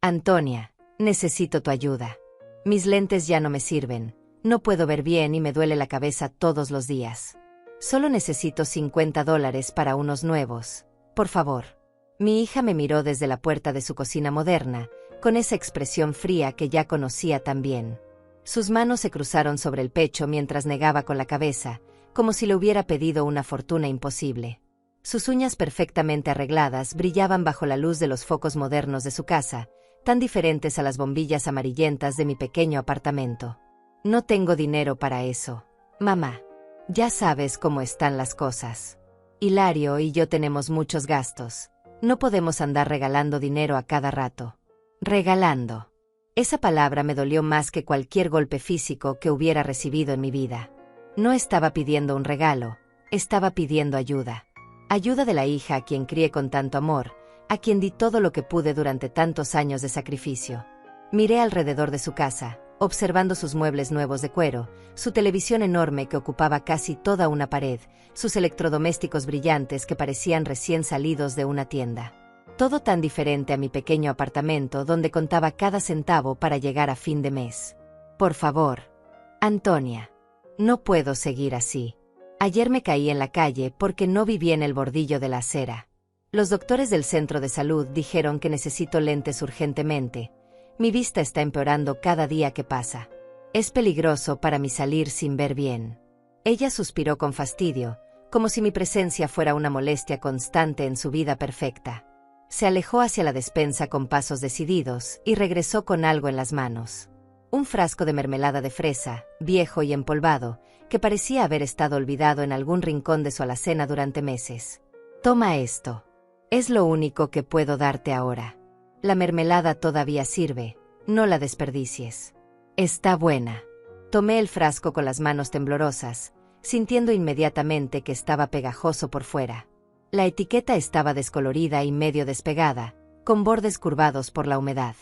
Antonia, necesito tu ayuda. Mis lentes ya no me sirven, no puedo ver bien y me duele la cabeza todos los días. Solo necesito $50 para unos nuevos, por favor. Mi hija me miró desde la puerta de su cocina moderna, con esa expresión fría que ya conocía tan bien. Sus manos se cruzaron sobre el pecho mientras negaba con la cabeza, como si le hubiera pedido una fortuna imposible. Sus uñas perfectamente arregladas brillaban bajo la luz de los focos modernos de su casa, tan diferentes a las bombillas amarillentas de mi pequeño apartamento. No tengo dinero para eso, mamá. Ya sabes cómo están las cosas. Hilario y yo tenemos muchos gastos. No podemos andar regalando dinero a cada rato. Regalando. Esa palabra me dolió más que cualquier golpe físico que hubiera recibido en mi vida. No estaba pidiendo un regalo, estaba pidiendo ayuda. Ayuda de la hija a quien crié con tanto amor, a quien di todo lo que pude durante tantos años de sacrificio. Miré alrededor de su casa, observando sus muebles nuevos de cuero, su televisión enorme que ocupaba casi toda una pared, sus electrodomésticos brillantes que parecían recién salidos de una tienda. Todo tan diferente a mi pequeño apartamento donde contaba cada centavo para llegar a fin de mes. Por favor, Antonia, no puedo seguir así. Ayer me caí en la calle porque no vi bien el bordillo de la acera. Los doctores del centro de salud dijeron que necesito lentes urgentemente. Mi vista está empeorando cada día que pasa. Es peligroso para mí salir sin ver bien. Ella suspiró con fastidio, como si mi presencia fuera una molestia constante en su vida perfecta. Se alejó hacia la despensa con pasos decididos y regresó con algo en las manos. Un frasco de mermelada de fresa, viejo y empolvado, que parecía haber estado olvidado en algún rincón de su alacena durante meses. Toma esto. Es lo único que puedo darte ahora. La mermelada todavía sirve, no la desperdicies. Está buena. Tomé el frasco con las manos temblorosas, sintiendo inmediatamente que estaba pegajoso por fuera. La etiqueta estaba descolorida y medio despegada, con bordes curvados por la humedad.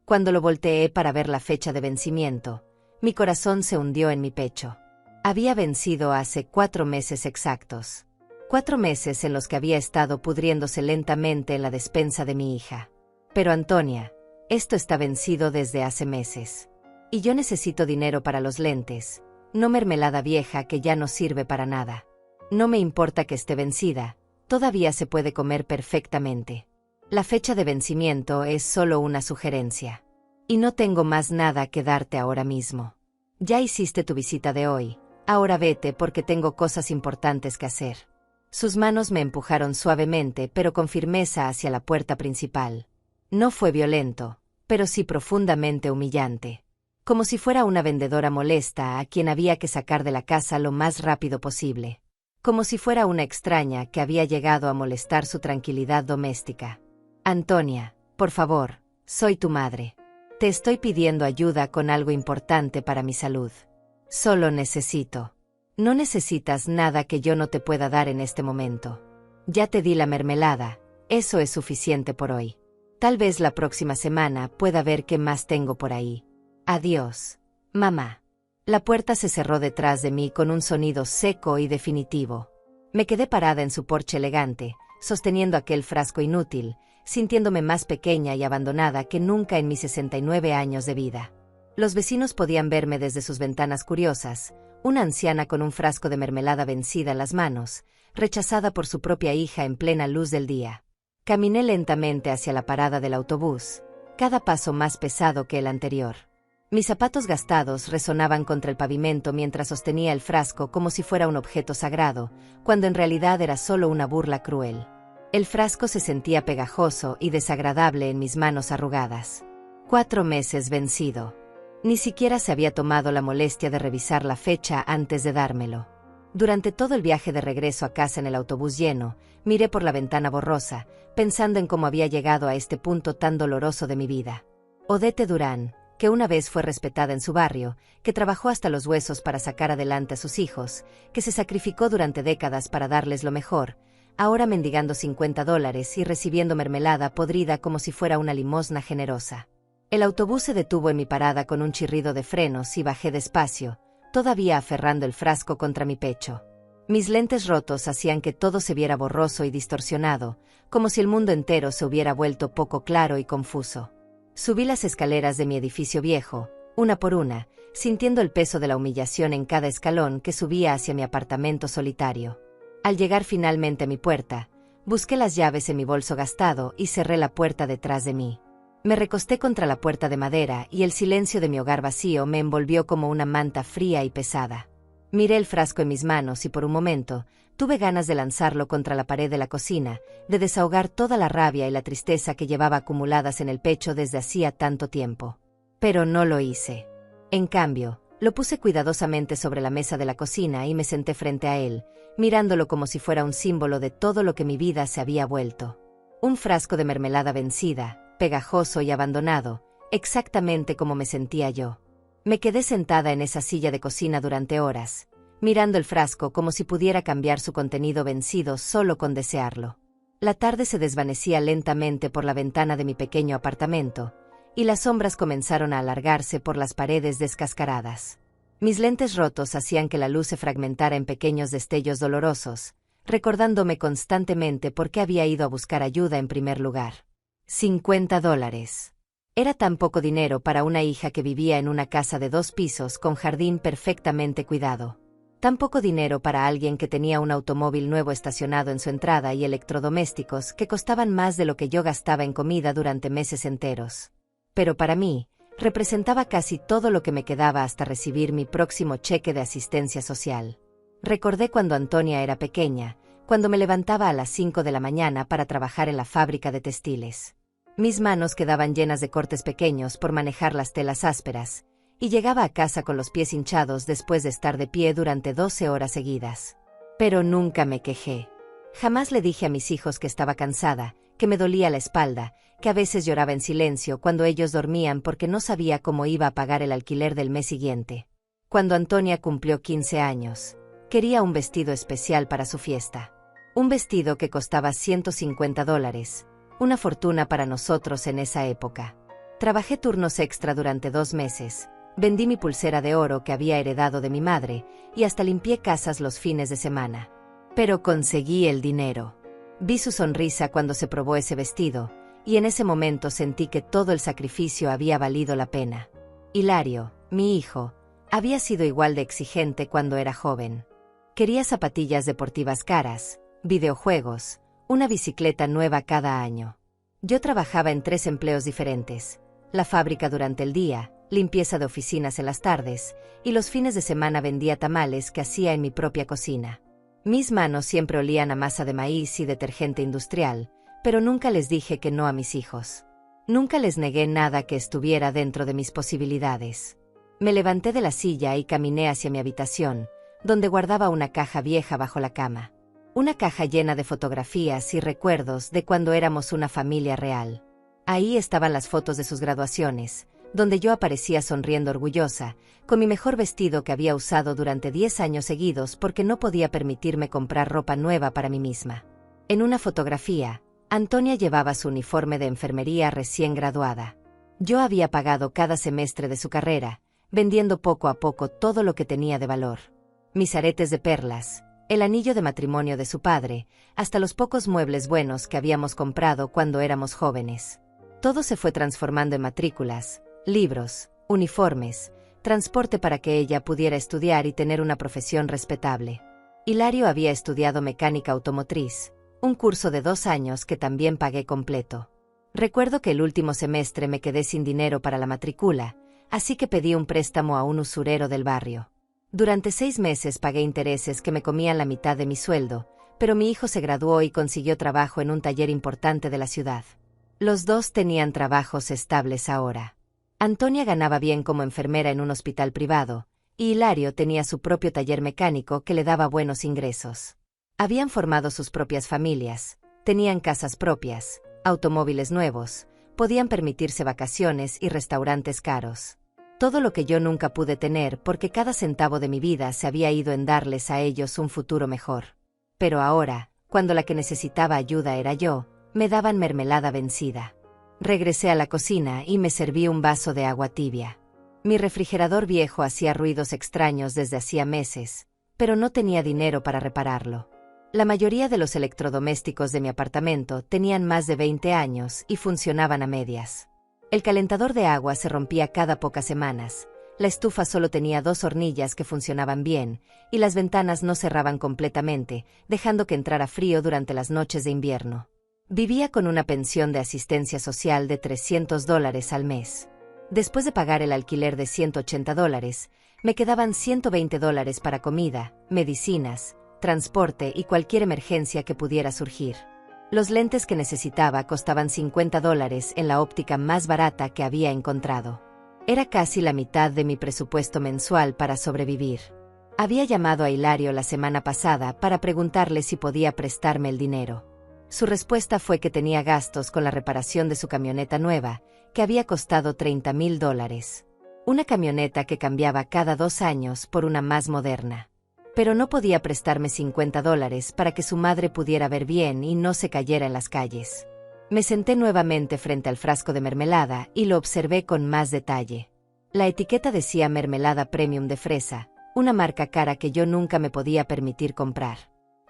Cuando lo volteé para ver la fecha de vencimiento, mi corazón se hundió en mi pecho. Había vencido hace 4 meses exactos. 4 meses en los que había estado pudriéndose lentamente en la despensa de mi hija. Pero Antonia, esto está vencido desde hace meses. Y yo necesito dinero para los lentes, no mermelada vieja que ya no sirve para nada. No me importa que esté vencida. Todavía se puede comer perfectamente. La fecha de vencimiento es solo una sugerencia. Y no tengo más nada que darte ahora mismo. Ya hiciste tu visita de hoy, ahora vete porque tengo cosas importantes que hacer. Sus manos me empujaron suavemente pero con firmeza hacia la puerta principal. No fue violento, pero sí profundamente humillante. Como si fuera una vendedora molesta a quien había que sacar de la casa lo más rápido posible. Como si fuera una extraña que había llegado a molestar su tranquilidad doméstica. Antonia, por favor, soy tu madre. Te estoy pidiendo ayuda con algo importante para mi salud. Solo necesito. No necesitas nada que yo no te pueda dar en este momento. Ya te di la mermelada, eso es suficiente por hoy. Tal vez la próxima semana pueda ver qué más tengo por ahí. Adiós, mamá. La puerta se cerró detrás de mí con un sonido seco y definitivo. Me quedé parada en su porche elegante, sosteniendo aquel frasco inútil, sintiéndome más pequeña y abandonada que nunca en mis 69 años de vida. Los vecinos podían verme desde sus ventanas curiosas, una anciana con un frasco de mermelada vencida en las manos, rechazada por su propia hija en plena luz del día. Caminé lentamente hacia la parada del autobús, cada paso más pesado que el anterior. Mis zapatos gastados resonaban contra el pavimento mientras sostenía el frasco como si fuera un objeto sagrado, cuando en realidad era solo una burla cruel. El frasco se sentía pegajoso y desagradable en mis manos arrugadas. 4 meses vencido. Ni siquiera se había tomado la molestia de revisar la fecha antes de dármelo. Durante todo el viaje de regreso a casa en el autobús lleno, miré por la ventana borrosa, pensando en cómo había llegado a este punto tan doloroso de mi vida. Odette Durán, que una vez fue respetada en su barrio, que trabajó hasta los huesos para sacar adelante a sus hijos, que se sacrificó durante décadas para darles lo mejor, ahora mendigando $50 y recibiendo mermelada podrida como si fuera una limosna generosa. El autobús se detuvo en mi parada con un chirrido de frenos y bajé despacio, todavía aferrando el frasco contra mi pecho. Mis lentes rotos hacían que todo se viera borroso y distorsionado, como si el mundo entero se hubiera vuelto poco claro y confuso. Subí las escaleras de mi edificio viejo, una por una, sintiendo el peso de la humillación en cada escalón que subía hacia mi apartamento solitario. Al llegar finalmente a mi puerta, busqué las llaves en mi bolso gastado y cerré la puerta detrás de mí. Me recosté contra la puerta de madera y el silencio de mi hogar vacío me envolvió como una manta fría y pesada. Miré el frasco en mis manos y por un momento tuve ganas de lanzarlo contra la pared de la cocina, de desahogar toda la rabia y la tristeza que llevaba acumuladas en el pecho desde hacía tanto tiempo. Pero no lo hice. En cambio, lo puse cuidadosamente sobre la mesa de la cocina y me senté frente a él, mirándolo como si fuera un símbolo de todo lo que mi vida se había vuelto. Un frasco de mermelada vencida, pegajoso y abandonado, exactamente como me sentía yo. Me quedé sentada en esa silla de cocina durante horas, mirando el frasco como si pudiera cambiar su contenido vencido solo con desearlo. La tarde se desvanecía lentamente por la ventana de mi pequeño apartamento, y las sombras comenzaron a alargarse por las paredes descascaradas. Mis lentes rotos hacían que la luz se fragmentara en pequeños destellos dolorosos, recordándome constantemente por qué había ido a buscar ayuda en primer lugar. $50. Era tan poco dinero para una hija que vivía en una casa de 2 pisos con jardín perfectamente cuidado. Tan poco dinero para alguien que tenía un automóvil nuevo estacionado en su entrada y electrodomésticos que costaban más de lo que yo gastaba en comida durante meses enteros. Pero para mí, representaba casi todo lo que me quedaba hasta recibir mi próximo cheque de asistencia social. Recordé cuando Antonia era pequeña, cuando me levantaba a las 5 de la mañana para trabajar en la fábrica de textiles. Mis manos quedaban llenas de cortes pequeños por manejar las telas ásperas, y llegaba a casa con los pies hinchados después de estar de pie durante 12 horas seguidas. Pero nunca me quejé. Jamás le dije a mis hijos que estaba cansada, que me dolía la espalda, que a veces lloraba en silencio cuando ellos dormían porque no sabía cómo iba a pagar el alquiler del mes siguiente. Cuando Antonia cumplió 15 años, quería un vestido especial para su fiesta. Un vestido que costaba $150, una fortuna para nosotros en esa época. Trabajé turnos extra durante 2 meses, vendí mi pulsera de oro que había heredado de mi madre y hasta limpié casas los fines de semana. Pero conseguí el dinero. Vi su sonrisa cuando se probó ese vestido, y en ese momento sentí que todo el sacrificio había valido la pena. Hilario, mi hijo, había sido igual de exigente cuando era joven. Quería zapatillas deportivas caras, videojuegos, una bicicleta nueva cada año. Yo trabajaba en 3 empleos diferentes: la fábrica durante el día, limpieza de oficinas en las tardes, y los fines de semana vendía tamales que hacía en mi propia cocina. Mis manos siempre olían a masa de maíz y detergente industrial, pero nunca les dije que no a mis hijos. Nunca les negué nada que estuviera dentro de mis posibilidades. Me levanté de la silla y caminé hacia mi habitación, donde guardaba una caja vieja bajo la cama. Una caja llena de fotografías y recuerdos de cuando éramos una familia real. Ahí estaban las fotos de sus graduaciones, donde yo aparecía sonriendo orgullosa, con mi mejor vestido que había usado durante 10 años seguidos porque no podía permitirme comprar ropa nueva para mí misma. En una fotografía, Antonia llevaba su uniforme de enfermería recién graduada. Yo había pagado cada semestre de su carrera, vendiendo poco a poco todo lo que tenía de valor. Mis aretes de perlas, el anillo de matrimonio de su padre, hasta los pocos muebles buenos que habíamos comprado cuando éramos jóvenes. Todo se fue transformando en matrículas, libros, uniformes, transporte para que ella pudiera estudiar y tener una profesión respetable. Hilario había estudiado mecánica automotriz, un curso de 2 años que también pagué completo. Recuerdo que el último semestre me quedé sin dinero para la matrícula, así que pedí un préstamo a un usurero del barrio. Durante 6 meses pagué intereses que me comían la mitad de mi sueldo, pero mi hijo se graduó y consiguió trabajo en un taller importante de la ciudad. Los dos tenían trabajos estables ahora. Antonia ganaba bien como enfermera en un hospital privado, y Hilario tenía su propio taller mecánico que le daba buenos ingresos. Habían formado sus propias familias, tenían casas propias, automóviles nuevos, podían permitirse vacaciones y restaurantes caros. Todo lo que yo nunca pude tener porque cada centavo de mi vida se había ido en darles a ellos un futuro mejor. Pero ahora, cuando la que necesitaba ayuda era yo, me daban mermelada vencida. Regresé a la cocina y me serví un vaso de agua tibia. Mi refrigerador viejo hacía ruidos extraños desde hacía meses, pero no tenía dinero para repararlo. La mayoría de los electrodomésticos de mi apartamento tenían más de 20 años y funcionaban a medias. El calentador de agua se rompía cada pocas semanas, la estufa solo tenía 2 hornillas que funcionaban bien, y las ventanas no cerraban completamente, dejando que entrara frío durante las noches de invierno. Vivía con una pensión de asistencia social de $300 al mes. Después de pagar el alquiler de $180, me quedaban $120 para comida, medicinas, transporte y cualquier emergencia que pudiera surgir. Los lentes que necesitaba costaban $50 en la óptica más barata que había encontrado. Era casi la mitad de mi presupuesto mensual para sobrevivir. Había llamado a Hilario la semana pasada para preguntarle si podía prestarme el dinero. Su respuesta fue que tenía gastos con la reparación de su camioneta nueva, que había costado $30,000. Una camioneta que cambiaba cada 2 años por una más moderna. Pero no podía prestarme $50 para que su madre pudiera ver bien y no se cayera en las calles. Me senté nuevamente frente al frasco de mermelada y lo observé con más detalle. La etiqueta decía mermelada premium de fresa, una marca cara que yo nunca me podía permitir comprar.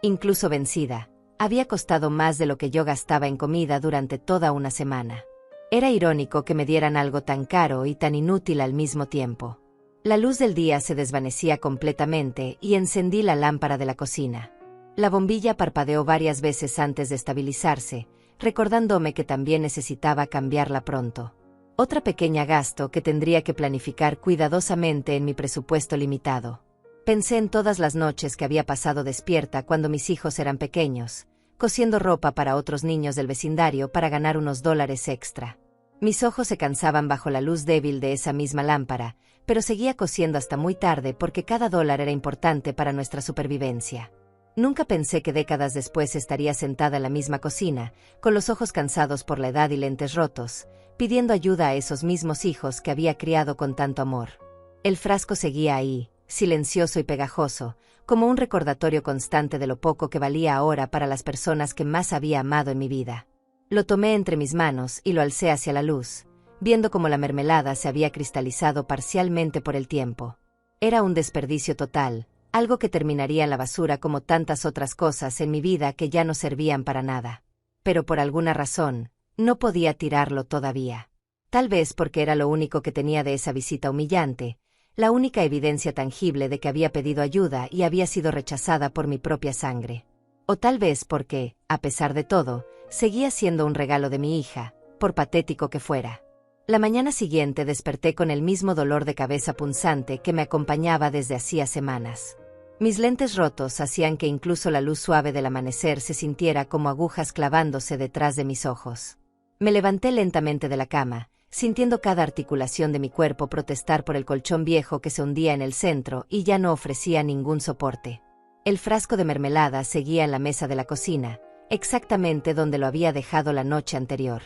Incluso vencida, había costado más de lo que yo gastaba en comida durante toda una semana. Era irónico que me dieran algo tan caro y tan inútil al mismo tiempo. La luz del día se desvanecía completamente y encendí la lámpara de la cocina. La bombilla parpadeó varias veces antes de estabilizarse, recordándome que también necesitaba cambiarla pronto. Otra pequeña gasto que tendría que planificar cuidadosamente en mi presupuesto limitado. Pensé en todas las noches que había pasado despierta cuando mis hijos eran pequeños, cosiendo ropa para otros niños del vecindario para ganar unos dólares extra. Mis ojos se cansaban bajo la luz débil de esa misma lámpara, pero seguía cosiendo hasta muy tarde porque cada dólar era importante para nuestra supervivencia. Nunca pensé que décadas después estaría sentada en la misma cocina, con los ojos cansados por la edad y lentes rotos, pidiendo ayuda a esos mismos hijos que había criado con tanto amor. El frasco seguía ahí, silencioso y pegajoso, como un recordatorio constante de lo poco que valía ahora para las personas que más había amado en mi vida. Lo tomé entre mis manos y lo alcé hacia la luz, viendo cómo la mermelada se había cristalizado parcialmente por el tiempo. Era un desperdicio total, algo que terminaría en la basura como tantas otras cosas en mi vida que ya no servían para nada. Pero por alguna razón, no podía tirarlo todavía. Tal vez porque era lo único que tenía de esa visita humillante, la única evidencia tangible de que había pedido ayuda y había sido rechazada por mi propia sangre. O tal vez porque, a pesar de todo, seguía siendo un regalo de mi hija, por patético que fuera. La mañana siguiente desperté con el mismo dolor de cabeza punzante que me acompañaba desde hacía semanas. Mis lentes rotos hacían que incluso la luz suave del amanecer se sintiera como agujas clavándose detrás de mis ojos. Me levanté lentamente de la cama, sintiendo cada articulación de mi cuerpo protestar por el colchón viejo que se hundía en el centro y ya no ofrecía ningún soporte. El frasco de mermelada seguía en la mesa de la cocina, exactamente donde lo había dejado la noche anterior.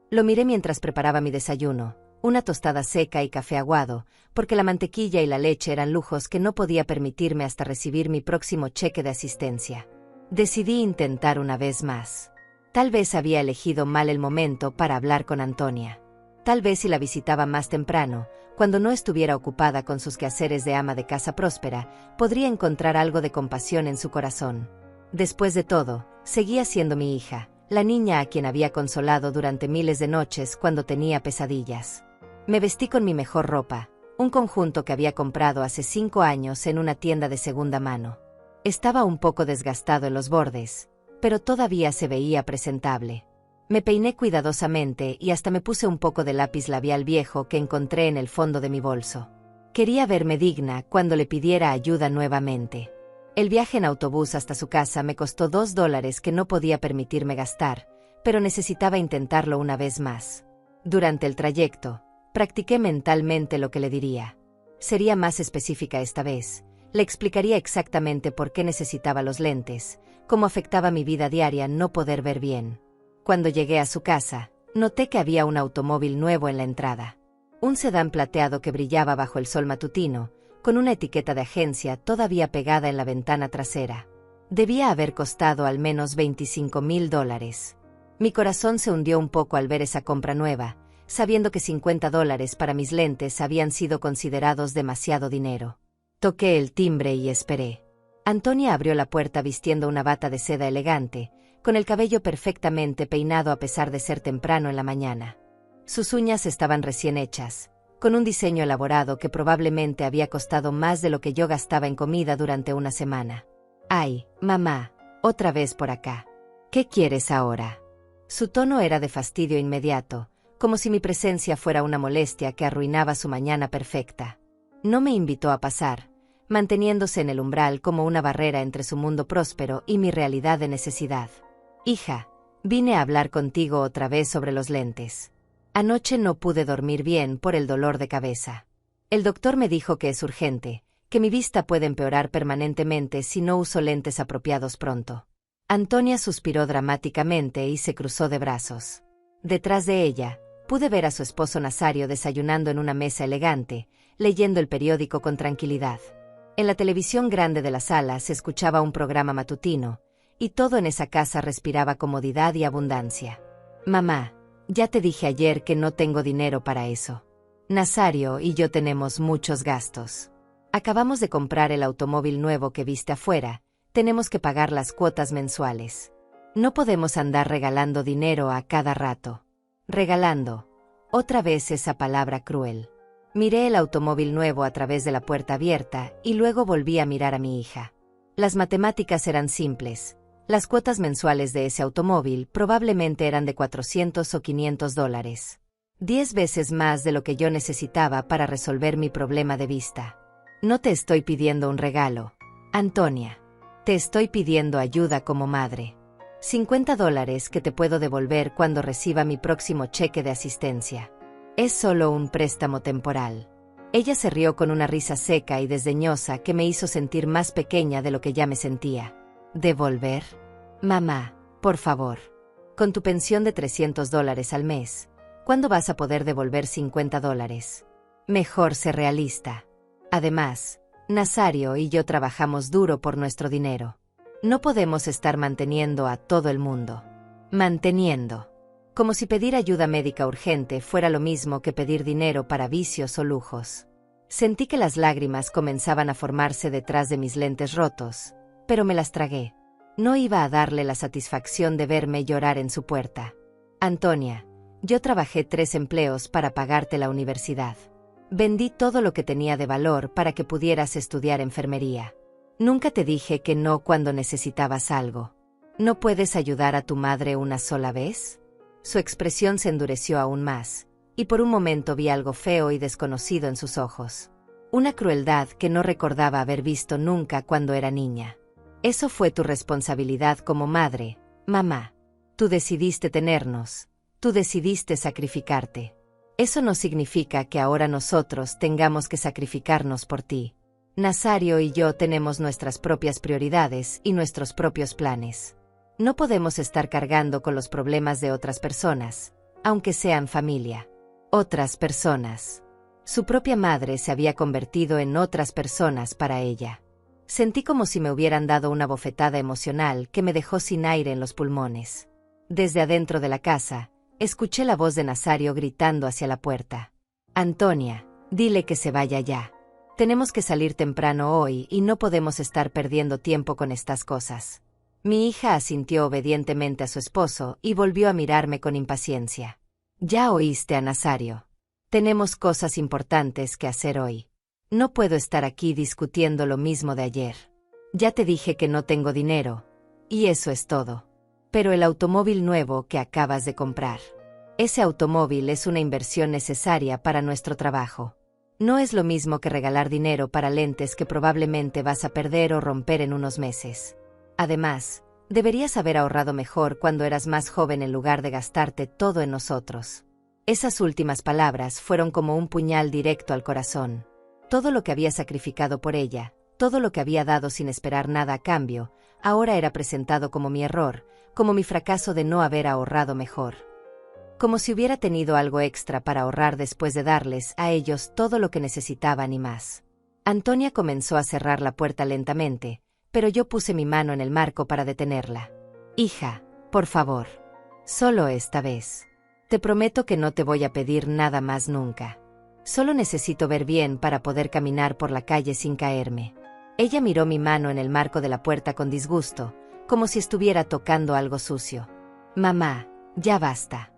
Lo miré mientras preparaba mi desayuno, una tostada seca y café aguado, porque la mantequilla y la leche eran lujos que no podía permitirme hasta recibir mi próximo cheque de asistencia. Decidí intentar una vez más. Tal vez había elegido mal el momento para hablar con Antonia. Tal vez si la visitaba más temprano, cuando no estuviera ocupada con sus quehaceres de ama de casa próspera, podría encontrar algo de compasión en su corazón. Después de todo, seguía siendo mi hija, la niña a quien había consolado durante miles de noches cuando tenía pesadillas. Me vestí con mi mejor ropa, un conjunto que había comprado hace 5 años en una tienda de segunda mano. Estaba un poco desgastado en los bordes, pero todavía se veía presentable. Me peiné cuidadosamente y hasta me puse un poco de lápiz labial viejo que encontré en el fondo de mi bolso. Quería verme digna cuando le pidiera ayuda nuevamente. El viaje en autobús hasta su casa me costó $2 que no podía permitirme gastar, pero necesitaba intentarlo una vez más. Durante el trayecto, practiqué mentalmente lo que le diría. Sería más específica esta vez. Le explicaría exactamente por qué necesitaba los lentes, cómo afectaba mi vida diaria no poder ver bien. Cuando llegué a su casa, noté que había un automóvil nuevo en la entrada. Un sedán plateado que brillaba bajo el sol matutino, con una etiqueta de agencia todavía pegada en la ventana trasera. Debía haber costado al menos $25,000. Mi corazón se hundió un poco al ver esa compra nueva, sabiendo que $50 para mis lentes habían sido considerados demasiado dinero. Toqué el timbre y esperé. Antonia abrió la puerta vistiendo una bata de seda elegante, con el cabello perfectamente peinado a pesar de ser temprano en la mañana. Sus uñas estaban recién hechas, con un diseño elaborado que probablemente había costado más de lo que yo gastaba en comida durante una semana. «Ay, mamá, otra vez por acá. ¿Qué quieres ahora?». Su tono era de fastidio inmediato, como si mi presencia fuera una molestia que arruinaba su mañana perfecta. No me invitó a pasar, manteniéndose en el umbral como una barrera entre su mundo próspero y mi realidad de necesidad. «Hija, vine a hablar contigo otra vez sobre los lentes. Anoche no pude dormir bien por el dolor de cabeza. El doctor me dijo que es urgente, que mi vista puede empeorar permanentemente si no uso lentes apropiados pronto». Antonia suspiró dramáticamente y se cruzó de brazos. Detrás de ella, pude ver a su esposo Nazario desayunando en una mesa elegante, leyendo el periódico con tranquilidad. En la televisión grande de la sala se escuchaba un programa matutino, y todo en esa casa respiraba comodidad y abundancia. «Mamá, ya te dije ayer que no tengo dinero para eso. Nazario y yo tenemos muchos gastos. Acabamos de comprar el automóvil nuevo que viste afuera, tenemos que pagar las cuotas mensuales. No podemos andar regalando dinero a cada rato». Regalando. Otra vez esa palabra cruel. Miré el automóvil nuevo a través de la puerta abierta y luego volví a mirar a mi hija. Las matemáticas eran simples. Las cuotas mensuales de ese automóvil probablemente eran de $400 o $500. 10 veces más de lo que yo necesitaba para resolver mi problema de vista. No te estoy pidiendo un regalo, Antonia. Te estoy pidiendo ayuda como madre. $50 que te puedo devolver cuando reciba mi próximo cheque de asistencia. Es solo un préstamo temporal. Ella se rió con una risa seca y desdeñosa que me hizo sentir más pequeña de lo que ya me sentía. ¿Devolver? Mamá, por favor. Con tu pensión de $300 al mes, ¿cuándo vas a poder devolver $50? Mejor ser realista. Además, Nazario y yo trabajamos duro por nuestro dinero. No podemos estar manteniendo a todo el mundo. Manteniendo. Como si pedir ayuda médica urgente fuera lo mismo que pedir dinero para vicios o lujos. Sentí que las lágrimas comenzaban a formarse detrás de mis lentes rotos, pero me las tragué. No iba a darle la satisfacción de verme llorar en su puerta. Antonia, yo trabajé 3 empleos para pagarte la universidad. Vendí todo lo que tenía de valor para que pudieras estudiar enfermería. Nunca te dije que no cuando necesitabas algo. ¿No puedes ayudar a tu madre una sola vez? Su expresión se endureció aún más, y por un momento vi algo feo y desconocido en sus ojos. Una crueldad que no recordaba haber visto nunca cuando era niña. Eso fue tu responsabilidad como madre, mamá. Tú decidiste tenernos, tú decidiste sacrificarte. Eso no significa que ahora nosotros tengamos que sacrificarnos por ti. Nazario y yo tenemos nuestras propias prioridades y nuestros propios planes. No podemos estar cargando con los problemas de otras personas, aunque sean familia. Otras personas. Su propia madre se había convertido en otras personas para ella. Sentí como si me hubieran dado una bofetada emocional que me dejó sin aire en los pulmones. Desde adentro de la casa, escuché la voz de Nazario gritando hacia la puerta. «Antonia, dile que se vaya ya. Tenemos que salir temprano hoy y no podemos estar perdiendo tiempo con estas cosas». Mi hija asintió obedientemente a su esposo y volvió a mirarme con impaciencia. «Ya oíste a Nazario. Tenemos cosas importantes que hacer hoy. No puedo estar aquí discutiendo lo mismo de ayer. Ya te dije que no tengo dinero, y eso es todo. Pero el automóvil nuevo que acabas de comprar. Ese automóvil es una inversión necesaria para nuestro trabajo. No es lo mismo que regalar dinero para lentes que probablemente vas a perder o romper en unos meses. Además, deberías haber ahorrado mejor cuando eras más joven en lugar de gastarte todo en nosotros». Esas últimas palabras fueron como un puñal directo al corazón. Todo lo que había sacrificado por ella, todo lo que había dado sin esperar nada a cambio, ahora era presentado como mi error, como mi fracaso de no haber ahorrado mejor. Como si hubiera tenido algo extra para ahorrar después de darles a ellos todo lo que necesitaban y más. Antonia comenzó a cerrar la puerta lentamente, pero yo puse mi mano en el marco para detenerla. «Hija, por favor. Solo esta vez. Te prometo que no te voy a pedir nada más nunca. Solo necesito ver bien para poder caminar por la calle sin caerme». Ella miró mi mano en el marco de la puerta con disgusto, como si estuviera tocando algo sucio. «Mamá, ya basta.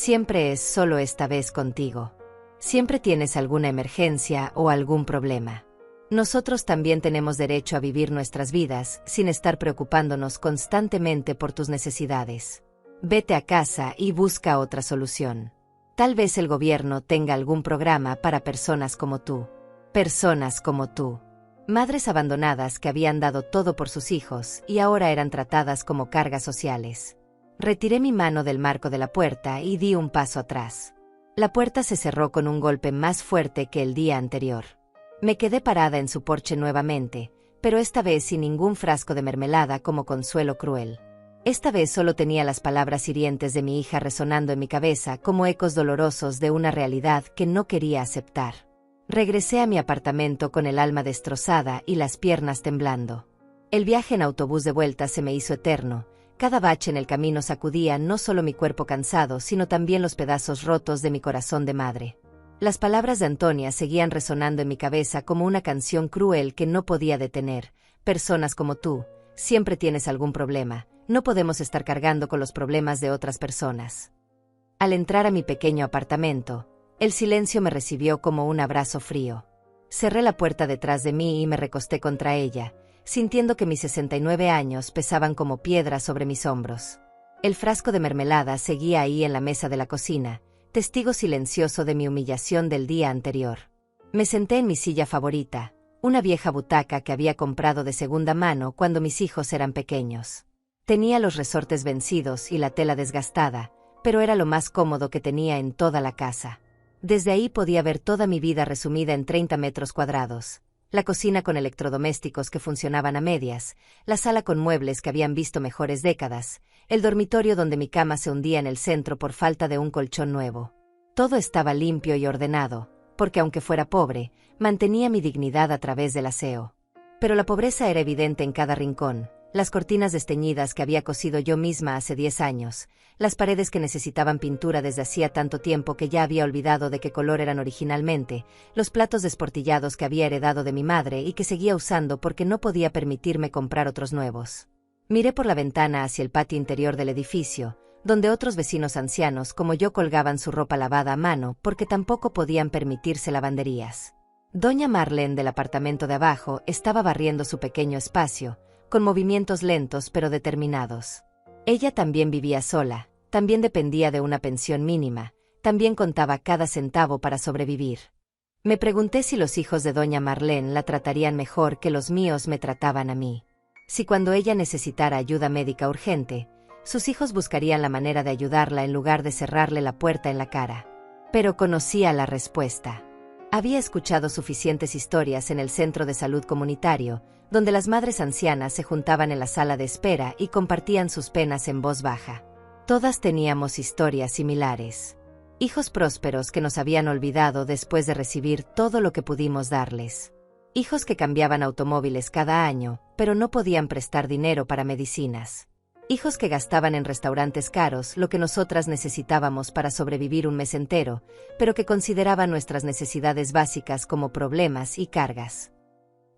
Siempre es solo esta vez contigo. Siempre tienes alguna emergencia o algún problema. Nosotros también tenemos derecho a vivir nuestras vidas sin estar preocupándonos constantemente por tus necesidades. Vete a casa y busca otra solución. Tal vez el gobierno tenga algún programa para personas como tú. Personas como tú. Madres abandonadas que habían dado todo por sus hijos y ahora eran tratadas como cargas sociales. Retiré mi mano del marco de la puerta y di un paso atrás. La puerta se cerró con un golpe más fuerte que el día anterior. Me quedé parada en su porche nuevamente, pero esta vez sin ningún frasco de mermelada como consuelo cruel. Esta vez solo tenía las palabras hirientes de mi hija resonando en mi cabeza como ecos dolorosos de una realidad que no quería aceptar. Regresé a mi apartamento con el alma destrozada y las piernas temblando. El viaje en autobús de vuelta se me hizo eterno. Cada bache en el camino sacudía no solo mi cuerpo cansado, sino también los pedazos rotos de mi corazón de madre. Las palabras de Antonia seguían resonando en mi cabeza como una canción cruel que no podía detener. Personas como tú, siempre tienes algún problema. No podemos estar cargando con los problemas de otras personas. Al entrar a mi pequeño apartamento, el silencio me recibió como un abrazo frío. Cerré la puerta detrás de mí y me recosté contra ella, sintiendo que mis 69 años pesaban como piedras sobre mis hombros. El frasco de mermelada seguía ahí en la mesa de la cocina, testigo silencioso de mi humillación del día anterior. Me senté en mi silla favorita, una vieja butaca que había comprado de segunda mano cuando mis hijos eran pequeños. Tenía los resortes vencidos y la tela desgastada, pero era lo más cómodo que tenía en toda la casa. Desde ahí podía ver toda mi vida resumida en 30 metros cuadrados. La cocina con electrodomésticos que funcionaban a medias, la sala con muebles que habían visto mejores décadas, el dormitorio donde mi cama se hundía en el centro por falta de un colchón nuevo. Todo estaba limpio y ordenado, porque aunque fuera pobre, mantenía mi dignidad a través del aseo. Pero la pobreza era evidente en cada rincón. Las cortinas desteñidas que había cosido yo misma hace 10 años, las paredes que necesitaban pintura desde hacía tanto tiempo que ya había olvidado de qué color eran originalmente, los platos desportillados que había heredado de mi madre y que seguía usando porque no podía permitirme comprar otros nuevos. Miré por la ventana hacia el patio interior del edificio, donde otros vecinos ancianos como yo colgaban su ropa lavada a mano porque tampoco podían permitirse lavanderías. Doña Marlene del apartamento de abajo estaba barriendo su pequeño espacio, con movimientos lentos pero determinados. Ella también vivía sola, también dependía de una pensión mínima, también contaba cada centavo para sobrevivir. Me pregunté si los hijos de doña Marlene la tratarían mejor que los míos me trataban a mí. Si cuando ella necesitara ayuda médica urgente, sus hijos buscarían la manera de ayudarla en lugar de cerrarle la puerta en la cara. Pero conocía la respuesta. Había escuchado suficientes historias en el centro de salud comunitario, donde las madres ancianas se juntaban en la sala de espera y compartían sus penas en voz baja. Todas teníamos historias similares. Hijos prósperos que nos habían olvidado después de recibir todo lo que pudimos darles. Hijos que cambiaban automóviles cada año, pero no podían prestar dinero para medicinas. Hijos que gastaban en restaurantes caros lo que nosotras necesitábamos para sobrevivir un mes entero, pero que consideraban nuestras necesidades básicas como problemas y cargas.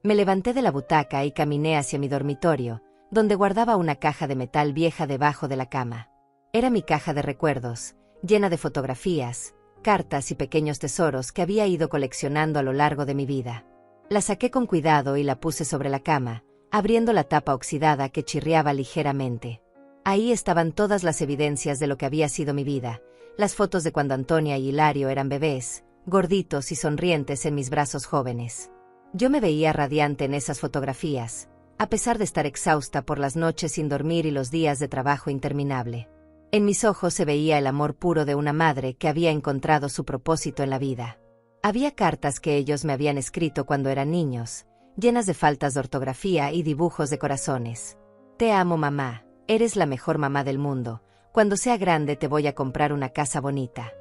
Me levanté de la butaca y caminé hacia mi dormitorio, donde guardaba una caja de metal vieja debajo de la cama. Era mi caja de recuerdos, llena de fotografías, cartas y pequeños tesoros que había ido coleccionando a lo largo de mi vida. La saqué con cuidado y la puse sobre la cama, abriendo la tapa oxidada que chirriaba ligeramente. Ahí estaban todas las evidencias de lo que había sido mi vida, las fotos de cuando Antonia y Hilario eran bebés, gorditos y sonrientes en mis brazos jóvenes. Yo me veía radiante en esas fotografías, a pesar de estar exhausta por las noches sin dormir y los días de trabajo interminable. En mis ojos se veía el amor puro de una madre que había encontrado su propósito en la vida. Había cartas que ellos me habían escrito cuando eran niños, llenas de faltas de ortografía y dibujos de corazones. Te amo, mamá, eres la mejor mamá del mundo, cuando sea grande te voy a comprar una casa bonita.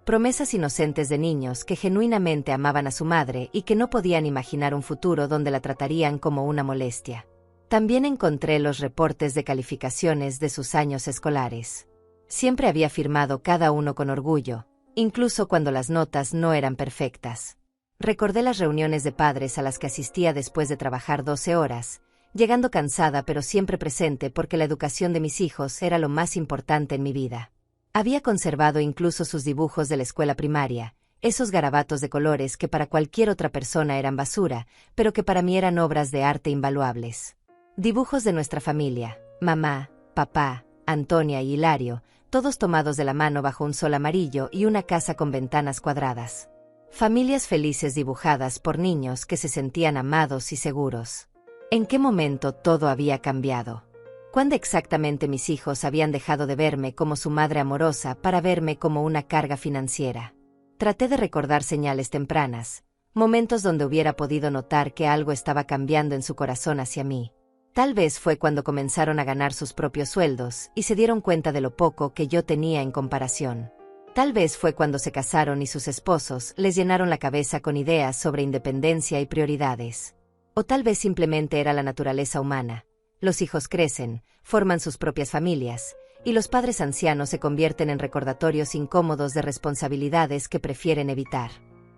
Promesas inocentes de niños que genuinamente amaban a su madre y que no podían imaginar un futuro donde la tratarían como una molestia. También encontré los reportes de calificaciones de sus años escolares. Siempre había firmado cada uno con orgullo, incluso cuando las notas no eran perfectas. Recordé las reuniones de padres a las que asistía después de trabajar 12 horas, llegando cansada pero siempre presente porque la educación de mis hijos era lo más importante en mi vida. Había conservado incluso sus dibujos de la escuela primaria, esos garabatos de colores que para cualquier otra persona eran basura, pero que para mí eran obras de arte invaluables. Dibujos de nuestra familia, mamá, papá, Antonia y Hilario, todos tomados de la mano bajo un sol amarillo y una casa con ventanas cuadradas. Familias felices dibujadas por niños que se sentían amados y seguros. ¿En qué momento todo había cambiado? ¿Cuándo exactamente mis hijos habían dejado de verme como su madre amorosa para verme como una carga financiera? Traté de recordar señales tempranas, momentos donde hubiera podido notar que algo estaba cambiando en su corazón hacia mí. Tal vez fue cuando comenzaron a ganar sus propios sueldos y se dieron cuenta de lo poco que yo tenía en comparación. Tal vez fue cuando se casaron y sus esposos les llenaron la cabeza con ideas sobre independencia y prioridades. O tal vez simplemente era la naturaleza humana. Los hijos crecen, forman sus propias familias, y los padres ancianos se convierten en recordatorios incómodos de responsabilidades que prefieren evitar.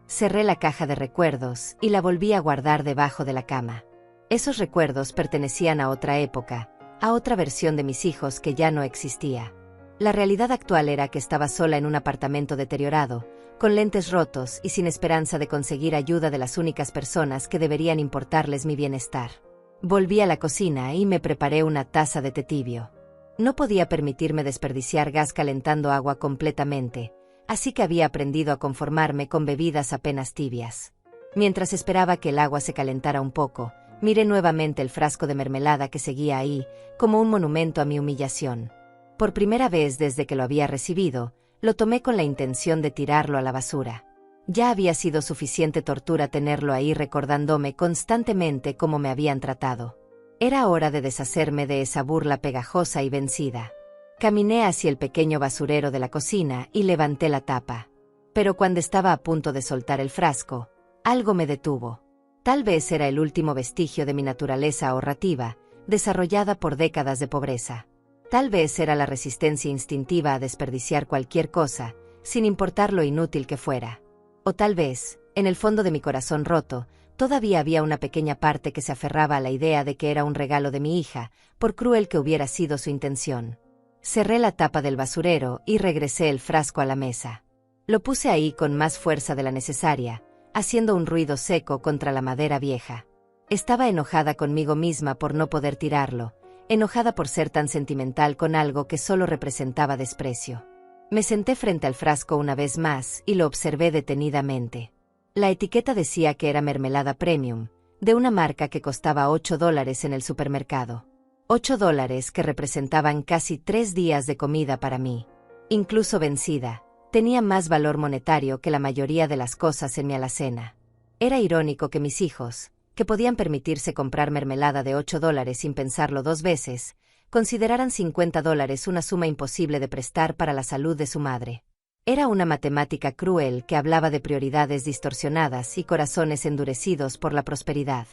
Cerré la caja de recuerdos y la volví a guardar debajo de la cama. Esos recuerdos pertenecían a otra época, a otra versión de mis hijos que ya no existía. La realidad actual era que estaba sola en un apartamento deteriorado, con lentes rotos y sin esperanza de conseguir ayuda de las únicas personas que deberían importarles mi bienestar. Volví a la cocina y me preparé una taza de té tibio. No podía permitirme desperdiciar gas calentando agua completamente, así que había aprendido a conformarme con bebidas apenas tibias. Mientras esperaba que el agua se calentara un poco, miré nuevamente el frasco de mermelada que seguía ahí, como un monumento a mi humillación. Por primera vez desde que lo había recibido, lo tomé con la intención de tirarlo a la basura. Ya había sido suficiente tortura tenerlo ahí recordándome constantemente cómo me habían tratado. Era hora de deshacerme de esa burla pegajosa y vencida. Caminé hacia el pequeño basurero de la cocina y levanté la tapa. Pero cuando estaba a punto de soltar el frasco, algo me detuvo. Tal vez era el último vestigio de mi naturaleza ahorrativa, desarrollada por décadas de pobreza. Tal vez era la resistencia instintiva a desperdiciar cualquier cosa, sin importar lo inútil que fuera. O tal vez, en el fondo de mi corazón roto, todavía había una pequeña parte que se aferraba a la idea de que era un regalo de mi hija, por cruel que hubiera sido su intención. Cerré la tapa del basurero y regresé el frasco a la mesa. Lo puse ahí con más fuerza de la necesaria, haciendo un ruido seco contra la madera vieja. Estaba enojada conmigo misma por no poder tirarlo, enojada por ser tan sentimental con algo que solo representaba desprecio. Me senté frente al frasco una vez más y lo observé detenidamente. La etiqueta decía que era mermelada premium, de una marca que costaba $8 en el supermercado. $8 que representaban casi 3 días de comida para mí. Incluso vencida, tenía más valor monetario que la mayoría de las cosas en mi alacena. Era irónico que mis hijos, que podían permitirse comprar mermelada de $8 sin pensarlo 2 veces, consideraran $50 una suma imposible de prestar para la salud de su madre. Era una matemática cruel que hablaba de prioridades distorsionadas y corazones endurecidos por la prosperidad.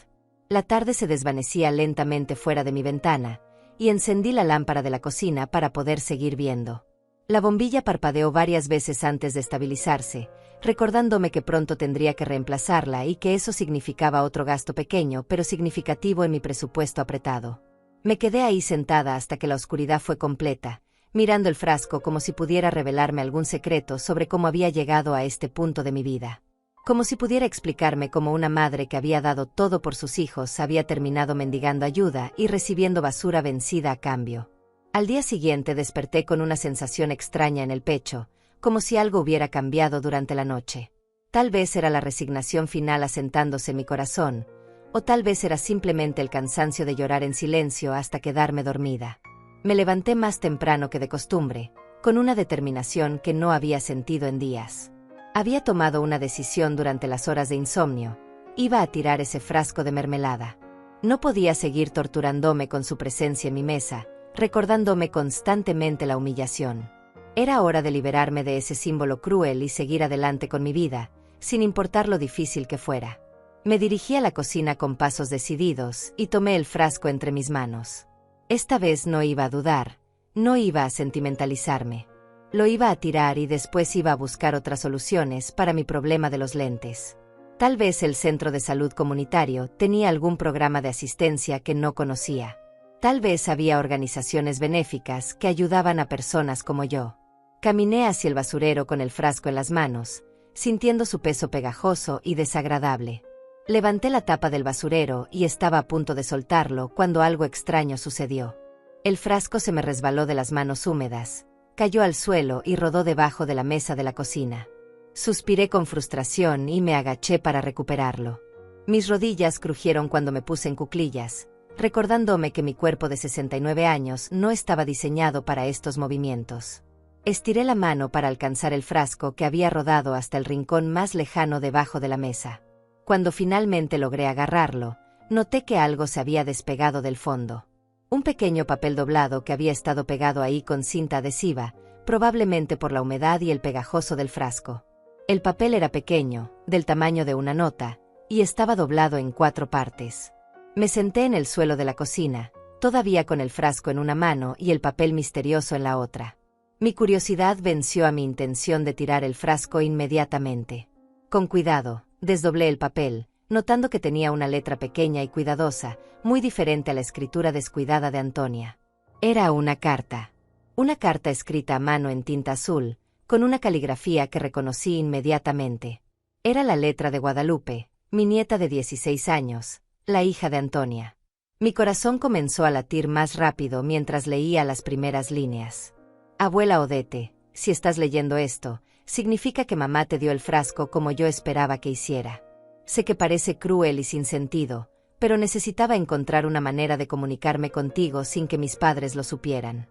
La tarde se desvanecía lentamente fuera de mi ventana, y encendí la lámpara de la cocina para poder seguir viendo. La bombilla parpadeó varias veces antes de estabilizarse, recordándome que pronto tendría que reemplazarla y que eso significaba otro gasto pequeño pero significativo en mi presupuesto apretado. Me quedé ahí sentada hasta que la oscuridad fue completa, mirando el frasco como si pudiera revelarme algún secreto sobre cómo había llegado a este punto de mi vida. Como si pudiera explicarme cómo una madre que había dado todo por sus hijos había terminado mendigando ayuda y recibiendo basura vencida a cambio. Al día siguiente desperté con una sensación extraña en el pecho, como si algo hubiera cambiado durante la noche. Tal vez era la resignación final asentándose en mi corazón, o tal vez era simplemente el cansancio de llorar en silencio hasta quedarme dormida. Me levanté más temprano que de costumbre, con una determinación que no había sentido en días. Había tomado una decisión durante las horas de insomnio. Iba a tirar ese frasco de mermelada. No podía seguir torturándome con su presencia en mi mesa, recordándome constantemente la humillación. Era hora de liberarme de ese símbolo cruel y seguir adelante con mi vida, sin importar lo difícil que fuera. Me dirigí a la cocina con pasos decididos y tomé el frasco entre mis manos. Esta vez no iba a dudar, no iba a sentimentalizarme. Lo iba a tirar y después iba a buscar otras soluciones para mi problema de los lentes. Tal vez el centro de salud comunitario tenía algún programa de asistencia que no conocía. Tal vez había organizaciones benéficas que ayudaban a personas como yo. Caminé hacia el basurero con el frasco en las manos, sintiendo su peso pegajoso y desagradable. Levanté la tapa del basurero y estaba a punto de soltarlo cuando algo extraño sucedió. El frasco se me resbaló de las manos húmedas, cayó al suelo y rodó debajo de la mesa de la cocina. Suspiré con frustración y me agaché para recuperarlo. Mis rodillas crujieron cuando me puse en cuclillas, recordándome que mi cuerpo de 69 años no estaba diseñado para estos movimientos. Estiré la mano para alcanzar el frasco que había rodado hasta el rincón más lejano debajo de la mesa. Cuando finalmente logré agarrarlo, noté que algo se había despegado del fondo. Un pequeño papel doblado que había estado pegado ahí con cinta adhesiva, probablemente por la humedad y el pegajoso del frasco. El papel era pequeño, del tamaño de una nota, y estaba doblado en 4 partes. Me senté en el suelo de la cocina, todavía con el frasco en una mano y el papel misterioso en la otra. Mi curiosidad venció a mi intención de tirar el frasco inmediatamente. Con cuidado, desdoblé el papel, notando que tenía una letra pequeña y cuidadosa, muy diferente a la escritura descuidada de Antonia. Era una carta. Una carta escrita a mano en tinta azul, con una caligrafía que reconocí inmediatamente. Era la letra de Guadalupe, mi nieta de 16 años, la hija de Antonia. Mi corazón comenzó a latir más rápido mientras leía las primeras líneas. Abuela Odette, si estás leyendo esto, significa que mamá te dio el frasco como yo esperaba que hiciera. Sé que parece cruel y sin sentido, pero necesitaba encontrar una manera de comunicarme contigo sin que mis padres lo supieran.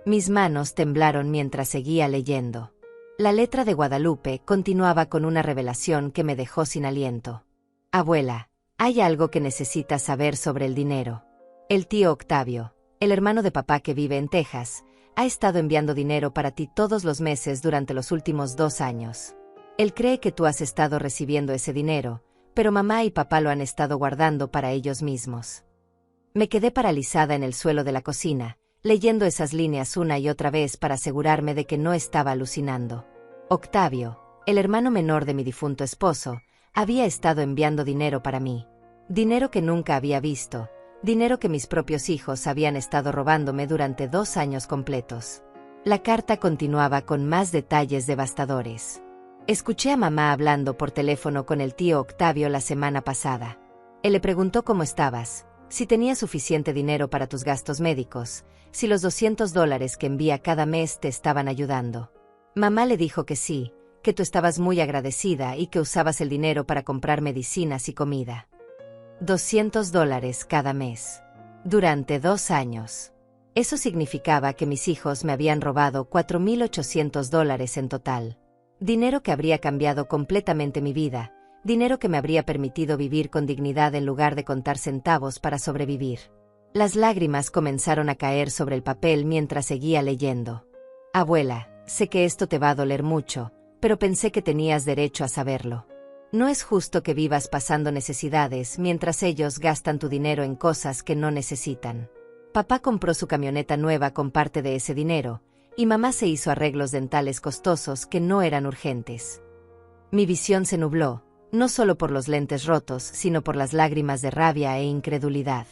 Mis manos temblaron mientras seguía leyendo. La letra de Guadalupe continuaba con una revelación que me dejó sin aliento. Abuela, hay algo que necesitas saber sobre el dinero. El tío Octavio, el hermano de papá que vive en Texas, ha estado enviando dinero para ti todos los meses durante los últimos 2 años. Él cree que tú has estado recibiendo ese dinero, pero mamá y papá lo han estado guardando para ellos mismos. Me quedé paralizada en el suelo de la cocina, leyendo esas líneas una y otra vez para asegurarme de que no estaba alucinando. Octavio, el hermano menor de mi difunto esposo, había estado enviando dinero para mí. Dinero que nunca había visto, dinero que mis propios hijos habían estado robándome durante 2 años completos. La carta continuaba con más detalles devastadores. Escuché a mamá hablando por teléfono con el tío Octavio la semana pasada. Él le preguntó cómo estabas, si tenías suficiente dinero para tus gastos médicos, si los $200 que envía cada mes te estaban ayudando. Mamá le dijo que sí, que tú estabas muy agradecida y que usabas el dinero para comprar medicinas y comida. $200 cada mes. Durante 2 años. Eso significaba que mis hijos me habían robado $4,800 en total. Dinero que habría cambiado completamente mi vida, dinero que me habría permitido vivir con dignidad en lugar de contar centavos para sobrevivir. Las lágrimas comenzaron a caer sobre el papel mientras seguía leyendo. Abuela, sé que esto te va a doler mucho, pero pensé que tenías derecho a saberlo. No es justo que vivas pasando necesidades mientras ellos gastan tu dinero en cosas que no necesitan. Papá compró su camioneta nueva con parte de ese dinero, y mamá se hizo arreglos dentales costosos que no eran urgentes. Mi visión se nubló, no solo por los lentes rotos, sino por las lágrimas de rabia e incredulidad.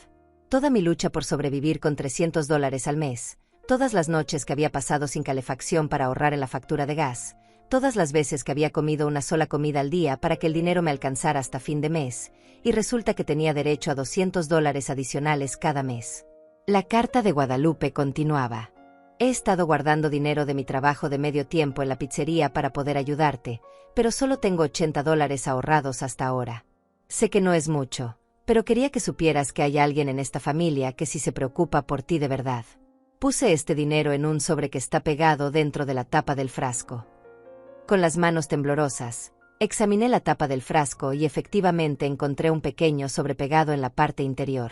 Toda mi lucha por sobrevivir con $300 al mes, todas las noches que había pasado sin calefacción para ahorrar en la factura de gas, todas las veces que había comido una sola comida al día para que el dinero me alcanzara hasta fin de mes, y resulta que tenía derecho a $200 adicionales cada mes. La carta de Guadalupe continuaba. He estado guardando dinero de mi trabajo de medio tiempo en la pizzería para poder ayudarte, pero solo tengo $80 ahorrados hasta ahora. Sé que no es mucho, pero quería que supieras que hay alguien en esta familia que sí se preocupa por ti de verdad. Puse este dinero en un sobre que está pegado dentro de la tapa del frasco. Con las manos temblorosas, examiné la tapa del frasco y efectivamente encontré un pequeño sobre pegado en la parte interior.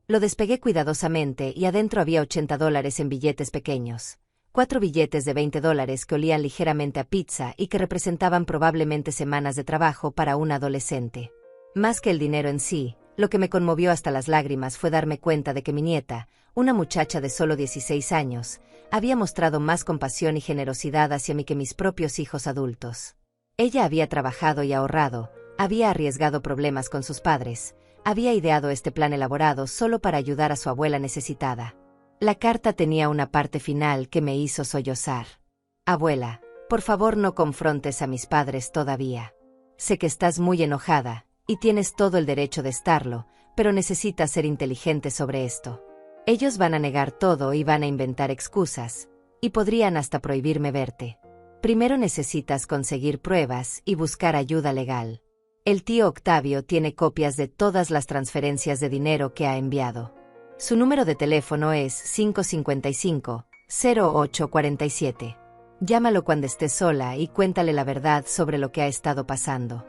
Lo despegué cuidadosamente y adentro había $80 en billetes pequeños. 4 billetes de $20 que olían ligeramente a pizza y que representaban probablemente semanas de trabajo para un adolescente. Más que el dinero en sí, lo que me conmovió hasta las lágrimas fue darme cuenta de que mi nieta, una muchacha de solo 16 años, había mostrado más compasión y generosidad hacia mí que mis propios hijos adultos. Ella había trabajado y ahorrado, había arriesgado problemas con sus padres, había ideado este plan elaborado solo para ayudar a su abuela necesitada. La carta tenía una parte final que me hizo sollozar. Abuela, por favor no confrontes a mis padres todavía. Sé que estás muy enojada, y tienes todo el derecho de estarlo, pero necesitas ser inteligente sobre esto. Ellos van a negar todo y van a inventar excusas, y podrían hasta prohibirme verte. Primero necesitas conseguir pruebas y buscar ayuda legal. El tío Octavio tiene copias de todas las transferencias de dinero que ha enviado. Su número de teléfono es 555-0847. Llámalo cuando estés sola y cuéntale la verdad sobre lo que ha estado pasando.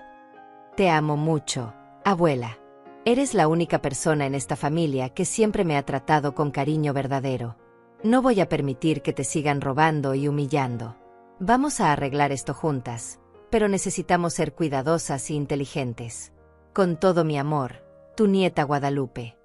Te amo mucho, abuela. Eres la única persona en esta familia que siempre me ha tratado con cariño verdadero. No voy a permitir que te sigan robando y humillando. Vamos a arreglar esto juntas, pero necesitamos ser cuidadosas e inteligentes. Con todo mi amor, tu nieta Guadalupe.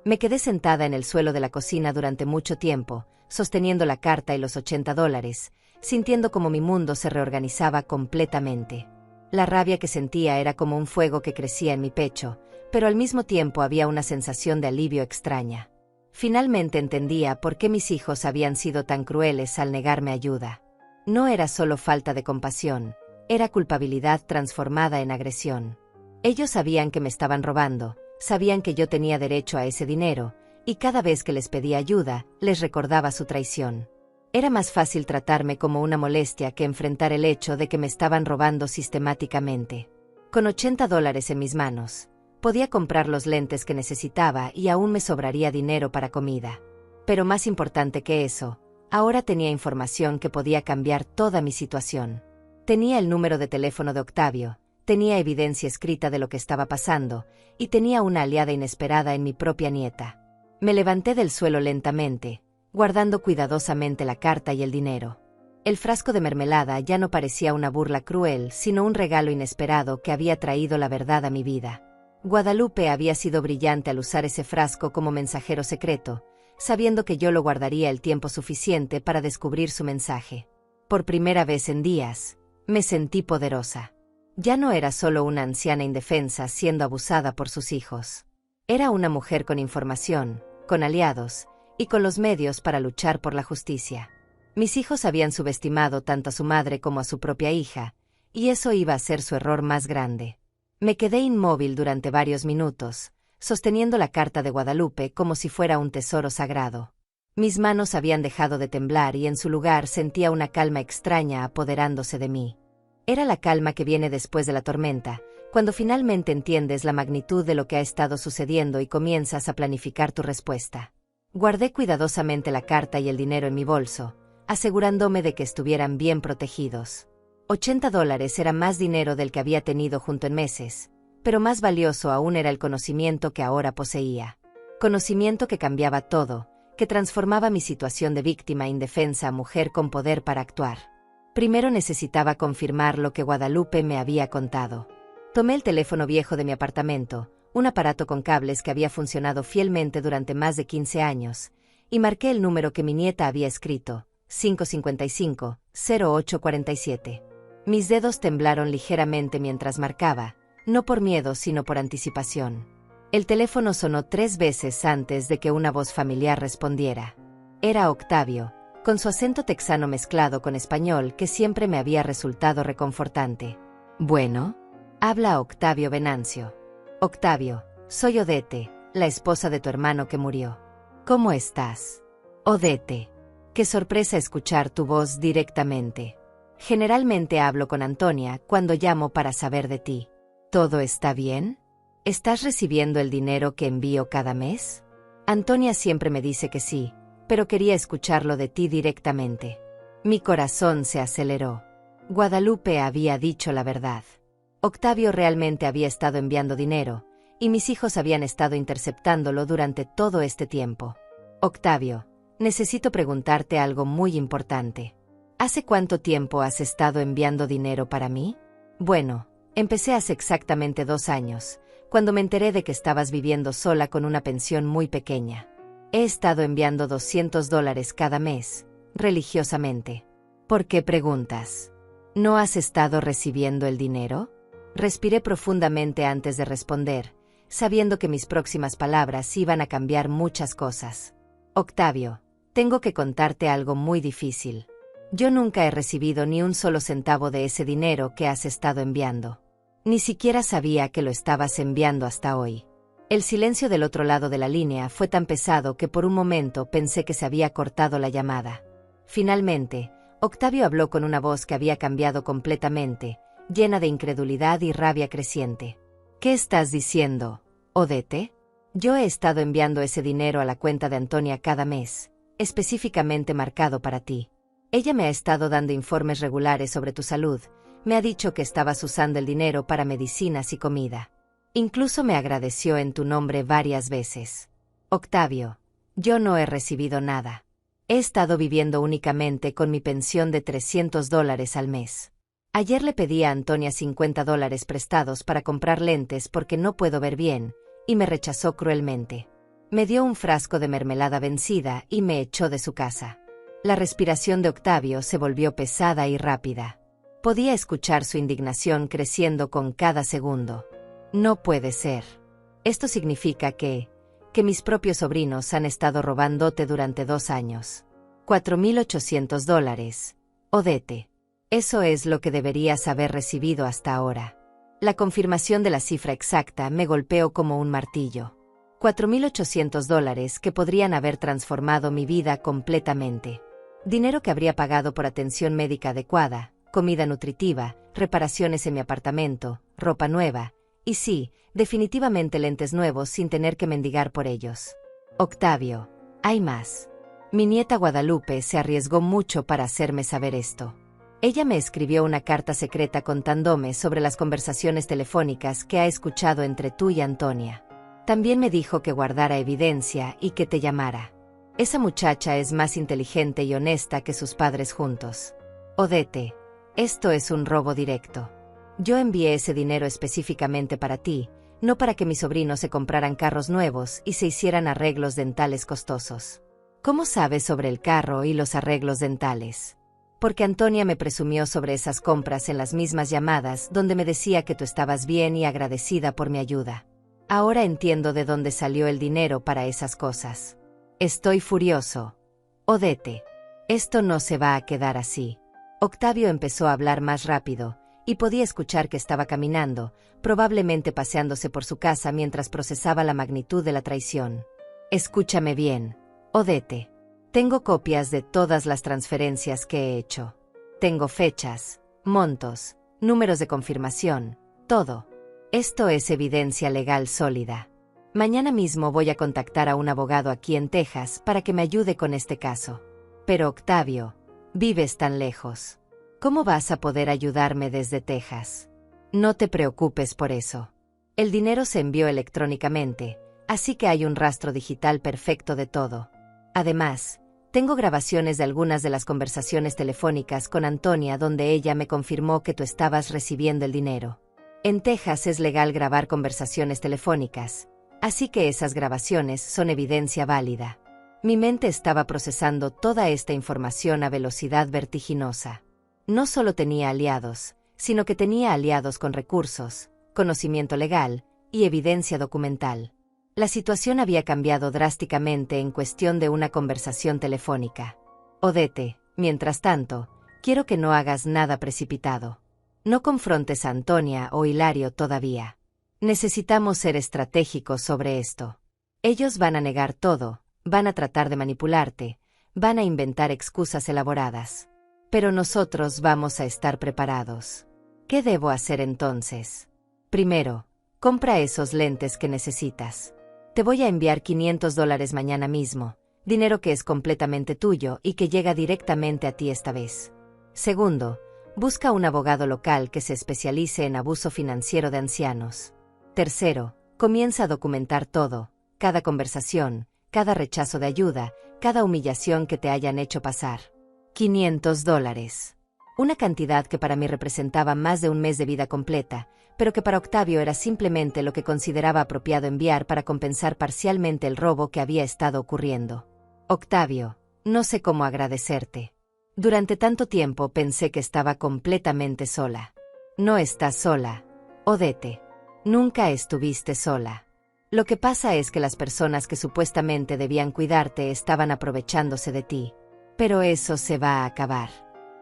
Me quedé sentada en el suelo de la cocina durante mucho tiempo, sosteniendo la carta y los $80, sintiendo como mi mundo se reorganizaba completamente. La rabia que sentía era como un fuego que crecía en mi pecho, pero al mismo tiempo había una sensación de alivio extraña. Finalmente entendía por qué mis hijos habían sido tan crueles al negarme ayuda. No era solo falta de compasión, era culpabilidad transformada en agresión. Ellos sabían que me estaban robando, sabían que yo tenía derecho a ese dinero, y cada vez que les pedía ayuda, les recordaba su traición. Era más fácil tratarme como una molestia que enfrentar el hecho de que me estaban robando sistemáticamente. Con $80 en mis manos, podía comprar los lentes que necesitaba y aún me sobraría dinero para comida. Pero más importante que eso, ahora tenía información que podía cambiar toda mi situación. Tenía el número de teléfono de Octavio, tenía evidencia escrita de lo que estaba pasando, y tenía una aliada inesperada en mi propia nieta. Me levanté del suelo lentamente, guardando cuidadosamente la carta y el dinero. El frasco de mermelada ya no parecía una burla cruel, sino un regalo inesperado que había traído la verdad a mi vida. Guadalupe había sido brillante al usar ese frasco como mensajero secreto, sabiendo que yo lo guardaría el tiempo suficiente para descubrir su mensaje. Por primera vez en días, me sentí poderosa. Ya no era solo una anciana indefensa siendo abusada por sus hijos. Era una mujer con información, con aliados, y con los medios para luchar por la justicia. Mis hijos habían subestimado tanto a su madre como a su propia hija, y eso iba a ser su error más grande. Me quedé inmóvil durante varios minutos, sosteniendo la carta de Guadalupe como si fuera un tesoro sagrado. Mis manos habían dejado de temblar y en su lugar sentía una calma extraña apoderándose de mí. Era la calma que viene después de la tormenta, cuando finalmente entiendes la magnitud de lo que ha estado sucediendo y comienzas a planificar tu respuesta. Guardé cuidadosamente la carta y el dinero en mi bolso, asegurándome de que estuvieran bien protegidos. $80 era más dinero del que había tenido junto en meses, pero más valioso aún era el conocimiento que ahora poseía. Conocimiento que cambiaba todo, que transformaba mi situación de víctima indefensa a mujer con poder para actuar. Primero necesitaba confirmar lo que Guadalupe me había contado. Tomé el teléfono viejo de mi apartamento, un aparato con cables que había funcionado fielmente durante más de 15 años, y marqué el número que mi nieta había escrito, 555-0847. Mis dedos temblaron ligeramente mientras marcaba, no por miedo sino por anticipación. El teléfono sonó 3 veces antes de que una voz familiar respondiera. Era Octavio, con su acento texano mezclado con español que siempre me había resultado reconfortante. Bueno, habla Octavio Venancio. Octavio, soy Odete, la esposa de tu hermano que murió. ¿Cómo estás? Odete. Qué sorpresa escuchar tu voz directamente. Generalmente hablo con Antonia cuando llamo para saber de ti. ¿Todo está bien? ¿Estás recibiendo el dinero que envío cada mes? Antonia siempre me dice que sí, pero quería escucharlo de ti directamente. Mi corazón se aceleró. Guadalupe había dicho la verdad. Octavio realmente había estado enviando dinero, y mis hijos habían estado interceptándolo durante todo este tiempo. Octavio, necesito preguntarte algo muy importante. ¿Hace cuánto tiempo has estado enviando dinero para mí? Bueno, empecé hace exactamente 2 años, cuando me enteré de que estabas viviendo sola con una pensión muy pequeña. He estado enviando $200 cada mes, religiosamente. ¿Por qué preguntas? ¿No has estado recibiendo el dinero? Respiré profundamente antes de responder, sabiendo que mis próximas palabras iban a cambiar muchas cosas. Octavio, tengo que contarte algo muy difícil. Yo nunca he recibido ni un solo centavo de ese dinero que has estado enviando. Ni siquiera sabía que lo estabas enviando hasta hoy. El silencio del otro lado de la línea fue tan pesado que por un momento pensé que se había cortado la llamada. Finalmente, Octavio habló con una voz que había cambiado completamente, llena de incredulidad y rabia creciente. ¿Qué estás diciendo, Odette? Yo he estado enviando ese dinero a la cuenta de Antonia cada mes, específicamente marcado para ti. Ella me ha estado dando informes regulares sobre tu salud, me ha dicho que estabas usando el dinero para medicinas y comida. Incluso me agradeció en tu nombre varias veces. Octavio, yo no he recibido nada. He estado viviendo únicamente con mi pensión de $300 al mes. Ayer le pedí a Antonia $50 prestados para comprar lentes porque no puedo ver bien, y me rechazó cruelmente. Me dio un frasco de mermelada vencida y me echó de su casa. La respiración de Octavio se volvió pesada y rápida. Podía escuchar su indignación creciendo con cada segundo. No puede ser. Esto significa que mis propios sobrinos han estado robándote durante 2 años. $4,800. Odette. Eso es lo que deberías haber recibido hasta ahora. La confirmación de la cifra exacta me golpeó como un martillo. $4,800 que podrían haber transformado mi vida completamente. Dinero que habría pagado por atención médica adecuada, comida nutritiva, reparaciones en mi apartamento, ropa nueva, y sí, definitivamente lentes nuevos sin tener que mendigar por ellos. Octavio, hay más. Mi nieta Guadalupe se arriesgó mucho para hacerme saber esto. Ella me escribió una carta secreta contándome sobre las conversaciones telefónicas que ha escuchado entre tú y Antonia. También me dijo que guardara evidencia y que te llamara. Esa muchacha es más inteligente y honesta que sus padres juntos. Odette, esto es un robo directo. Yo envié ese dinero específicamente para ti, no para que mis sobrinos se compraran carros nuevos y se hicieran arreglos dentales costosos. ¿Cómo sabes sobre el carro y los arreglos dentales? Porque Antonia me presumió sobre esas compras en las mismas llamadas donde me decía que tú estabas bien y agradecida por mi ayuda. Ahora entiendo de dónde salió el dinero para esas cosas. Estoy furioso. Odette, esto no se va a quedar así. Octavio empezó a hablar más rápido, y podía escuchar que estaba caminando, probablemente paseándose por su casa mientras procesaba la magnitud de la traición. Escúchame bien, Odette. Tengo copias de todas las transferencias que he hecho. Tengo fechas, montos, números de confirmación, todo. Esto es evidencia legal sólida. Mañana mismo voy a contactar a un abogado aquí en Texas para que me ayude con este caso. Pero Octavio, vives tan lejos. ¿Cómo vas a poder ayudarme desde Texas? No te preocupes por eso. El dinero se envió electrónicamente, así que hay un rastro digital perfecto de todo. Además, tengo grabaciones de algunas de las conversaciones telefónicas con Antonia donde ella me confirmó que tú estabas recibiendo el dinero. En Texas es legal grabar conversaciones telefónicas, así que esas grabaciones son evidencia válida. Mi mente estaba procesando toda esta información a velocidad vertiginosa. No solo tenía aliados, sino que tenía aliados con recursos, conocimiento legal y evidencia documental. La situación había cambiado drásticamente en cuestión de una conversación telefónica. Odette, mientras tanto, quiero que no hagas nada precipitado. No confrontes a Antonia o Hilario todavía. Necesitamos ser estratégicos sobre esto. Ellos van a negar todo, van a tratar de manipularte, van a inventar excusas elaboradas. Pero nosotros vamos a estar preparados. ¿Qué debo hacer entonces? Primero, compra esos lentes que necesitas. Te voy a enviar $500 mañana mismo, dinero que es completamente tuyo y que llega directamente a ti esta vez. Segundo, busca un abogado local que se especialice en abuso financiero de ancianos. Tercero, comienza a documentar todo, cada conversación, cada rechazo de ayuda, cada humillación que te hayan hecho pasar. $500. Una cantidad que para mí representaba más de un mes de vida completa, pero que para Octavio era simplemente lo que consideraba apropiado enviar para compensar parcialmente el robo que había estado ocurriendo. Octavio, no sé cómo agradecerte. Durante tanto tiempo pensé que estaba completamente sola. No estás sola, Odette. Nunca estuviste sola. Lo que pasa es que las personas que supuestamente debían cuidarte estaban aprovechándose de ti. Pero eso se va a acabar.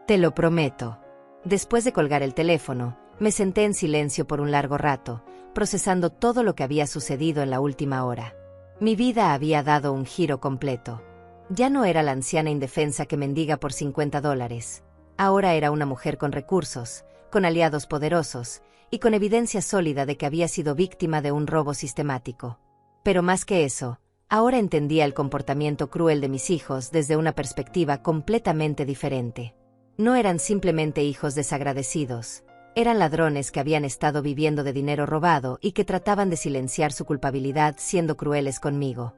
Te lo prometo. Después de colgar el teléfono, me senté en silencio por un largo rato, procesando todo lo que había sucedido en la última hora. Mi vida había dado un giro completo. Ya no era la anciana indefensa que mendiga por $50. Ahora era una mujer con recursos, con aliados poderosos, y con evidencia sólida de que había sido víctima de un robo sistemático. Pero más que eso, ahora entendía el comportamiento cruel de mis hijos desde una perspectiva completamente diferente. No eran simplemente hijos desagradecidos, eran ladrones que habían estado viviendo de dinero robado y que trataban de silenciar su culpabilidad siendo crueles conmigo.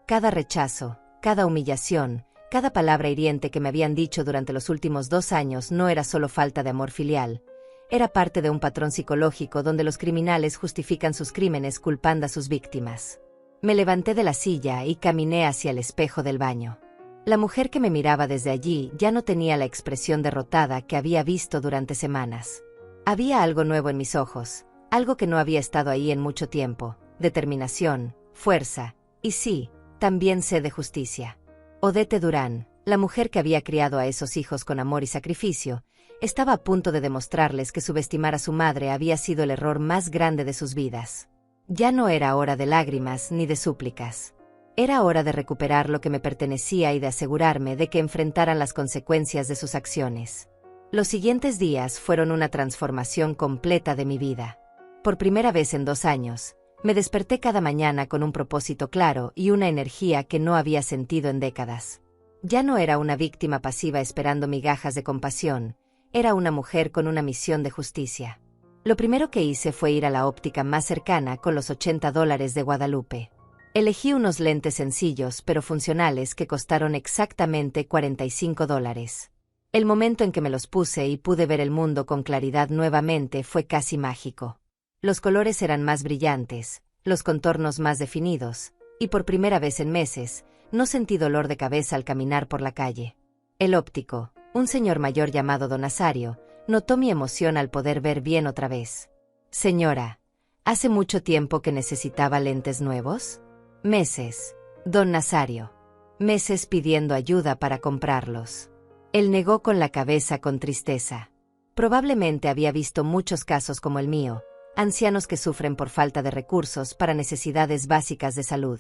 Cada rechazo, cada humillación, cada palabra hiriente que me habían dicho durante los últimos 2 años no era solo falta de amor filial, era parte de un patrón psicológico donde los criminales justifican sus crímenes culpando a sus víctimas. Me levanté de la silla y caminé hacia el espejo del baño. La mujer que me miraba desde allí ya no tenía la expresión derrotada que había visto durante semanas. Había algo nuevo en mis ojos, algo que no había estado ahí en mucho tiempo: determinación, fuerza, y sí, también sed de justicia. Odette Durán, la mujer que había criado a esos hijos con amor y sacrificio, estaba a punto de demostrarles que subestimar a su madre había sido el error más grande de sus vidas. Ya no era hora de lágrimas ni de súplicas. Era hora de recuperar lo que me pertenecía y de asegurarme de que enfrentaran las consecuencias de sus acciones. Los siguientes días fueron una transformación completa de mi vida. Por primera vez en 2 años, me desperté cada mañana con un propósito claro y una energía que no había sentido en décadas. Ya no era una víctima pasiva esperando migajas de compasión, era una mujer con una misión de justicia. Lo primero que hice fue ir a la óptica más cercana con los $80 de Guadalupe. Elegí unos lentes sencillos pero funcionales que costaron exactamente $45. El momento en que me los puse y pude ver el mundo con claridad nuevamente fue casi mágico. Los colores eran más brillantes, los contornos más definidos, y por primera vez en meses, no sentí dolor de cabeza al caminar por la calle. El óptico, un señor mayor llamado Don Nazario, notó mi emoción al poder ver bien otra vez. Señora, ¿hace mucho tiempo que necesitaba lentes nuevos? Meses, Don Nazario. Meses pidiendo ayuda para comprarlos. Él negó con la cabeza con tristeza. Probablemente había visto muchos casos como el mío, ancianos que sufren por falta de recursos para necesidades básicas de salud.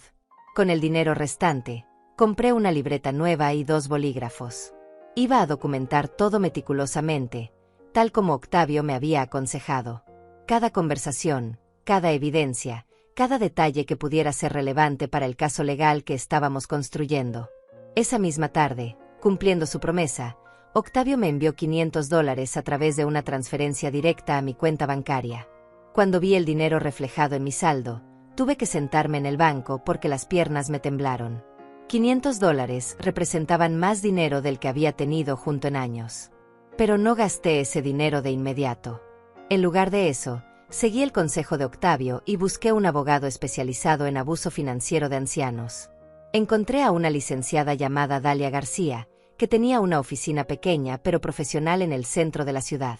Con el dinero restante, compré una libreta nueva y 2 bolígrafos. Iba a documentar todo meticulosamente, tal como Octavio me había aconsejado. Cada conversación, cada evidencia, cada detalle que pudiera ser relevante para el caso legal que estábamos construyendo. Esa misma tarde, cumpliendo su promesa, Octavio me envió $500 a través de una transferencia directa a mi cuenta bancaria. Cuando vi el dinero reflejado en mi saldo, tuve que sentarme en el banco porque las piernas me temblaron. $500 representaban más dinero del que había tenido junto en años. Pero no gasté ese dinero de inmediato. En lugar de eso, seguí el consejo de Octavio y busqué un abogado especializado en abuso financiero de ancianos. Encontré a una licenciada llamada Dalia García, que tenía una oficina pequeña pero profesional en el centro de la ciudad.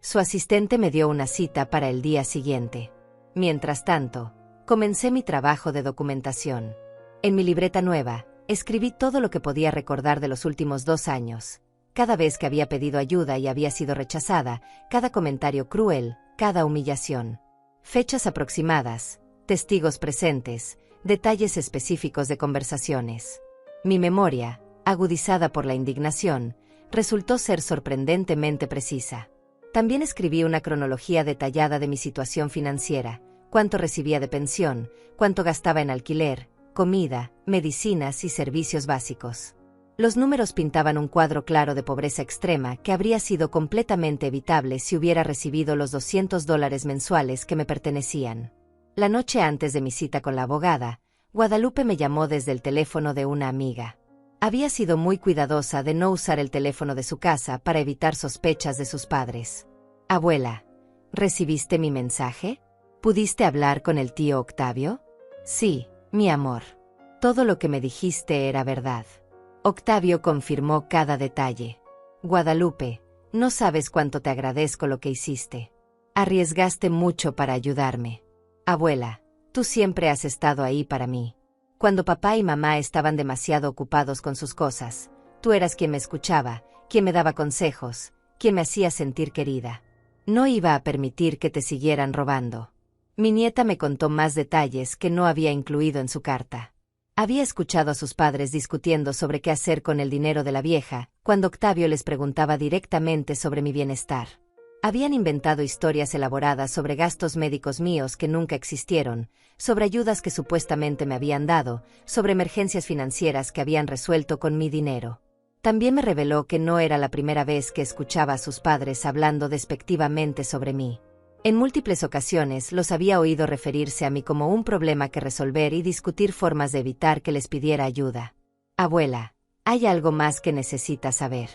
Su asistente me dio una cita para el día siguiente. Mientras tanto, comencé mi trabajo de documentación. En mi libreta nueva, escribí todo lo que podía recordar de los últimos 2 años. Cada vez que había pedido ayuda y había sido rechazada, cada comentario cruel, cada humillación. Fechas aproximadas, testigos presentes, detalles específicos de conversaciones. Mi memoria, agudizada por la indignación, resultó ser sorprendentemente precisa. También escribí una cronología detallada de mi situación financiera, cuánto recibía de pensión, cuánto gastaba en alquiler, comida, medicinas y servicios básicos. Los números pintaban un cuadro claro de pobreza extrema que habría sido completamente evitable si hubiera recibido los $200 mensuales que me pertenecían. La noche antes de mi cita con la abogada, Guadalupe me llamó desde el teléfono de una amiga. Había sido muy cuidadosa de no usar el teléfono de su casa para evitar sospechas de sus padres. Abuela, ¿recibiste mi mensaje? ¿Pudiste hablar con el tío Octavio? Sí, mi amor. Todo lo que me dijiste era verdad. Octavio confirmó cada detalle. Guadalupe, no sabes cuánto te agradezco lo que hiciste. Arriesgaste mucho para ayudarme. Abuela, tú siempre has estado ahí para mí. Cuando papá y mamá estaban demasiado ocupados con sus cosas, tú eras quien me escuchaba, quien me daba consejos, quien me hacía sentir querida. No iba a permitir que te siguieran robando. Mi nieta me contó más detalles que no había incluido en su carta. Había escuchado a sus padres discutiendo sobre qué hacer con el dinero de la vieja, cuando Octavio les preguntaba directamente sobre mi bienestar. Habían inventado historias elaboradas sobre gastos médicos míos que nunca existieron, sobre ayudas que supuestamente me habían dado, sobre emergencias financieras que habían resuelto con mi dinero. También me reveló que no era la primera vez que escuchaba a sus padres hablando despectivamente sobre mí. En múltiples ocasiones los había oído referirse a mí como un problema que resolver y discutir formas de evitar que les pidiera ayuda. Abuela, hay algo más que necesitas saber.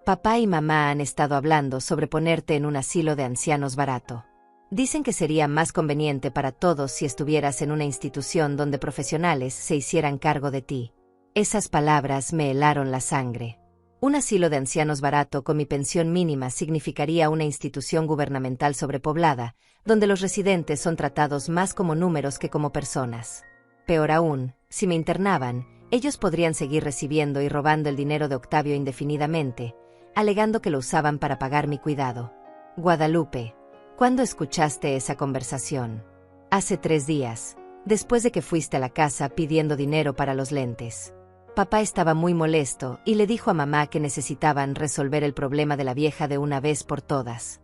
Papá y mamá han estado hablando sobre ponerte en un asilo de ancianos barato. Dicen que sería más conveniente para todos si estuvieras en una institución donde profesionales se hicieran cargo de ti. Esas palabras me helaron la sangre. Un asilo de ancianos barato con mi pensión mínima significaría una institución gubernamental sobrepoblada, donde los residentes son tratados más como números que como personas. Peor aún, si me internaban, ellos podrían seguir recibiendo y robando el dinero de Octavio indefinidamente, alegando que lo usaban para pagar mi cuidado. Guadalupe, ¿cuándo escuchaste esa conversación? Hace 3 días, después de que fuiste a la casa pidiendo dinero para los lentes. Papá estaba muy molesto y le dijo a mamá que necesitaban resolver el problema de la vieja de una vez por todas.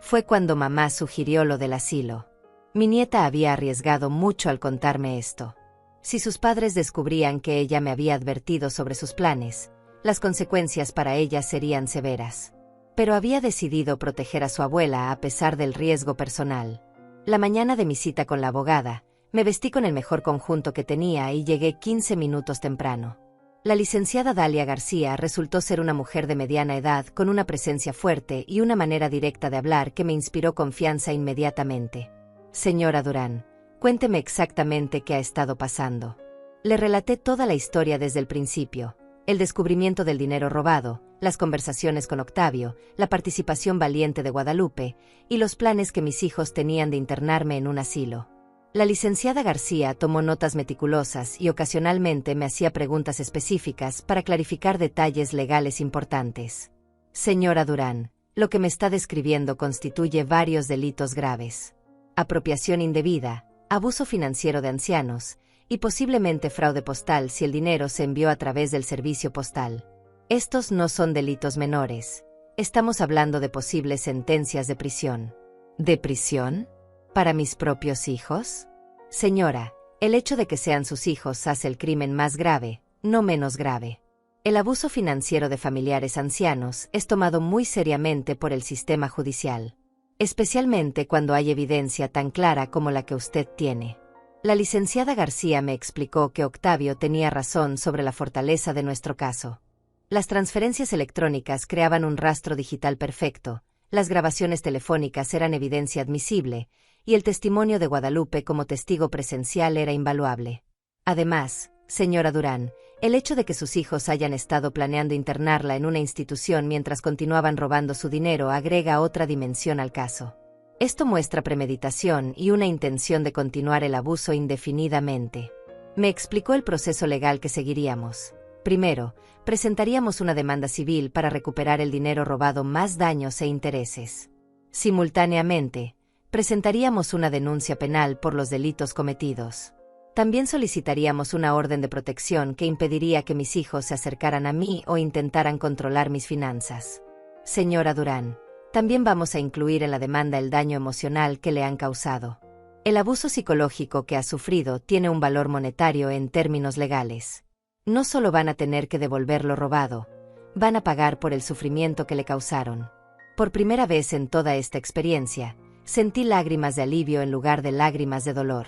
Fue cuando mamá sugirió lo del asilo. Mi nieta había arriesgado mucho al contarme esto. Si sus padres descubrían que ella me había advertido sobre sus planes, las consecuencias para ella serían severas. Pero había decidido proteger a su abuela a pesar del riesgo personal. La mañana de mi cita con la abogada, me vestí con el mejor conjunto que tenía y llegué 15 minutos temprano. La licenciada Dalia García resultó ser una mujer de mediana edad con una presencia fuerte y una manera directa de hablar que me inspiró confianza inmediatamente. Señora Durán, cuénteme exactamente qué ha estado pasando. Le relaté toda la historia desde el principio, el descubrimiento del dinero robado, las conversaciones con Octavio, la participación valiente de Guadalupe y los planes que mis hijos tenían de internarme en un asilo. La licenciada García tomó notas meticulosas y ocasionalmente me hacía preguntas específicas para clarificar detalles legales importantes. Señora Durán, lo que me está describiendo constituye varios delitos graves. Apropiación indebida, abuso financiero de ancianos, y posiblemente fraude postal si el dinero se envió a través del servicio postal. Estos no son delitos menores. Estamos hablando de posibles sentencias de prisión. ¿De prisión? ¿Para mis propios hijos? Señora, el hecho de que sean sus hijos hace el crimen más grave, no menos grave. El abuso financiero de familiares ancianos es tomado muy seriamente por el sistema judicial, especialmente cuando hay evidencia tan clara como la que usted tiene. La licenciada García me explicó que Octavio tenía razón sobre la fortaleza de nuestro caso. Las transferencias electrónicas creaban un rastro digital perfecto, las grabaciones telefónicas eran evidencia admisible, y el testimonio de Guadalupe como testigo presencial era invaluable. Además, señora Durán, el hecho de que sus hijos hayan estado planeando internarla en una institución mientras continuaban robando su dinero agrega otra dimensión al caso. Esto muestra premeditación y una intención de continuar el abuso indefinidamente. Me explicó el proceso legal que seguiríamos. Primero, presentaríamos una demanda civil para recuperar el dinero robado más daños e intereses. Simultáneamente, presentaríamos una denuncia penal por los delitos cometidos. También solicitaríamos una orden de protección que impediría que mis hijos se acercaran a mí o intentaran controlar mis finanzas. Señora Durán, también vamos a incluir en la demanda el daño emocional que le han causado. El abuso psicológico que ha sufrido tiene un valor monetario en términos legales. No solo van a tener que devolver lo robado, van a pagar por el sufrimiento que le causaron. Por primera vez en toda esta experiencia, sentí lágrimas de alivio en lugar de lágrimas de dolor.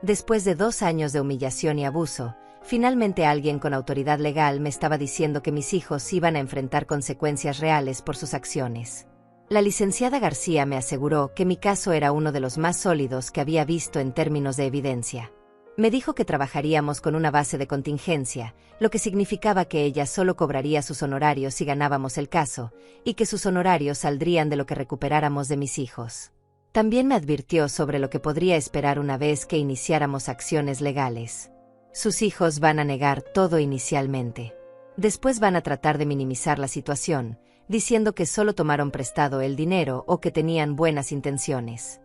Después de 2 años de humillación y abuso, finalmente alguien con autoridad legal me estaba diciendo que mis hijos iban a enfrentar consecuencias reales por sus acciones. La licenciada García me aseguró que mi caso era uno de los más sólidos que había visto en términos de evidencia. Me dijo que trabajaríamos con una base de contingencia, lo que significaba que ella solo cobraría sus honorarios si ganábamos el caso, y que sus honorarios saldrían de lo que recuperáramos de mis hijos. También me advirtió sobre lo que podría esperar una vez que iniciáramos acciones legales. Sus hijos van a negar todo inicialmente. Después van a tratar de minimizar la situación, diciendo que solo tomaron prestado el dinero o que tenían buenas intenciones.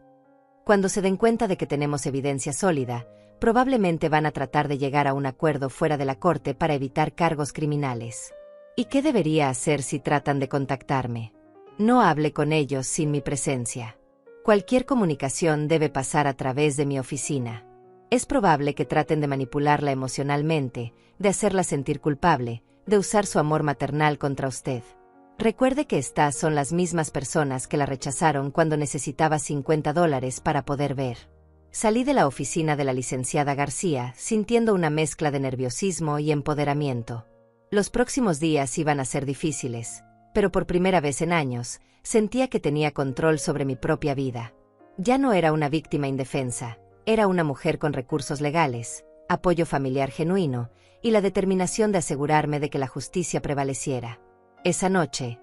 Cuando se den cuenta de que tenemos evidencia sólida, probablemente van a tratar de llegar a un acuerdo fuera de la corte para evitar cargos criminales. ¿Y qué debería hacer si tratan de contactarme? No hable con ellos sin mi presencia. Cualquier comunicación debe pasar a través de mi oficina. Es probable que traten de manipularla emocionalmente, de hacerla sentir culpable, de usar su amor maternal contra usted. Recuerde que estas son las mismas personas que la rechazaron cuando necesitaba $50 para poder ver. Salí de la oficina de la licenciada García sintiendo una mezcla de nerviosismo y empoderamiento. Los próximos días iban a ser difíciles, pero por primera vez en años, sentía que tenía control sobre mi propia vida. Ya no era una víctima indefensa, era una mujer con recursos legales, apoyo familiar genuino y la determinación de asegurarme de que la justicia prevaleciera. Esa noche,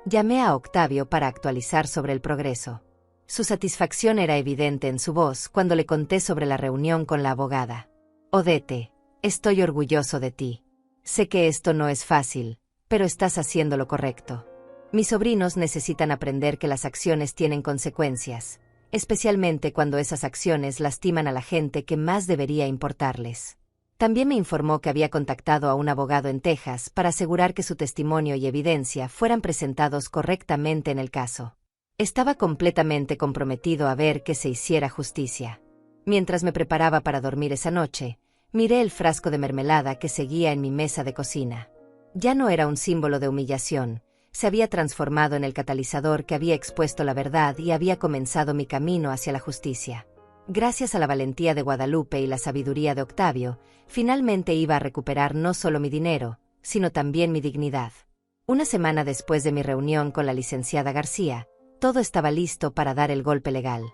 llamé a Octavio para actualizar sobre el progreso. Su satisfacción era evidente en su voz cuando le conté sobre la reunión con la abogada. Odette, estoy orgulloso de ti. Sé que esto no es fácil, pero estás haciendo lo correcto. Mis sobrinos necesitan aprender que las acciones tienen consecuencias, especialmente cuando esas acciones lastiman a la gente que más debería importarles. También me informó que había contactado a un abogado en Texas para asegurar que su testimonio y evidencia fueran presentados correctamente en el caso. Estaba completamente comprometido a ver que se hiciera justicia. Mientras me preparaba para dormir esa noche, miré el frasco de mermelada que seguía en mi mesa de cocina. Ya no era un símbolo de humillación, se había transformado en el catalizador que había expuesto la verdad y había comenzado mi camino hacia la justicia. Gracias a la valentía de Guadalupe y la sabiduría de Octavio, finalmente iba a recuperar no solo mi dinero, sino también mi dignidad. Una semana después de mi reunión con la licenciada García, todo estaba listo para dar el golpe legal.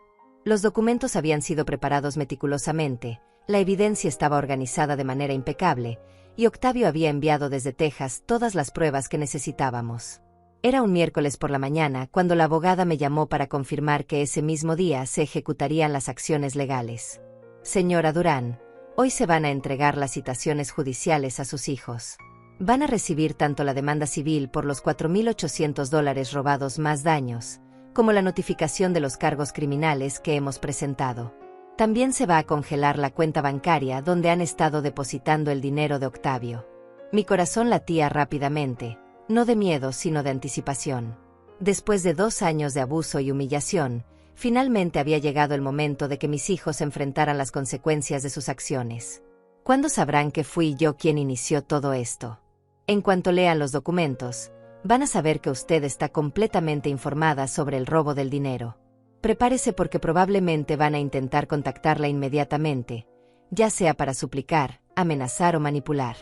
Los documentos habían sido preparados meticulosamente, la evidencia estaba organizada de manera impecable, y Octavio había enviado desde Texas todas las pruebas que necesitábamos. Era un miércoles por la mañana cuando la abogada me llamó para confirmar que ese mismo día se ejecutarían las acciones legales. Señora Durán, hoy se van a entregar las citaciones judiciales a sus hijos. Van a recibir tanto la demanda civil por los $4,800 robados más daños, como la notificación de los cargos criminales que hemos presentado. También se va a congelar la cuenta bancaria donde han estado depositando el dinero de Octavio. Mi corazón latía rápidamente, no de miedo sino de anticipación. Después de 2 años de abuso y humillación, finalmente había llegado el momento de que mis hijos enfrentaran las consecuencias de sus acciones. ¿Cuándo sabrán que fui yo quien inició todo esto? En cuanto lean los documentos, van a saber que usted está completamente informada sobre el robo del dinero. Prepárese porque probablemente van a intentar contactarla inmediatamente, ya sea para suplicar, amenazar o manipular.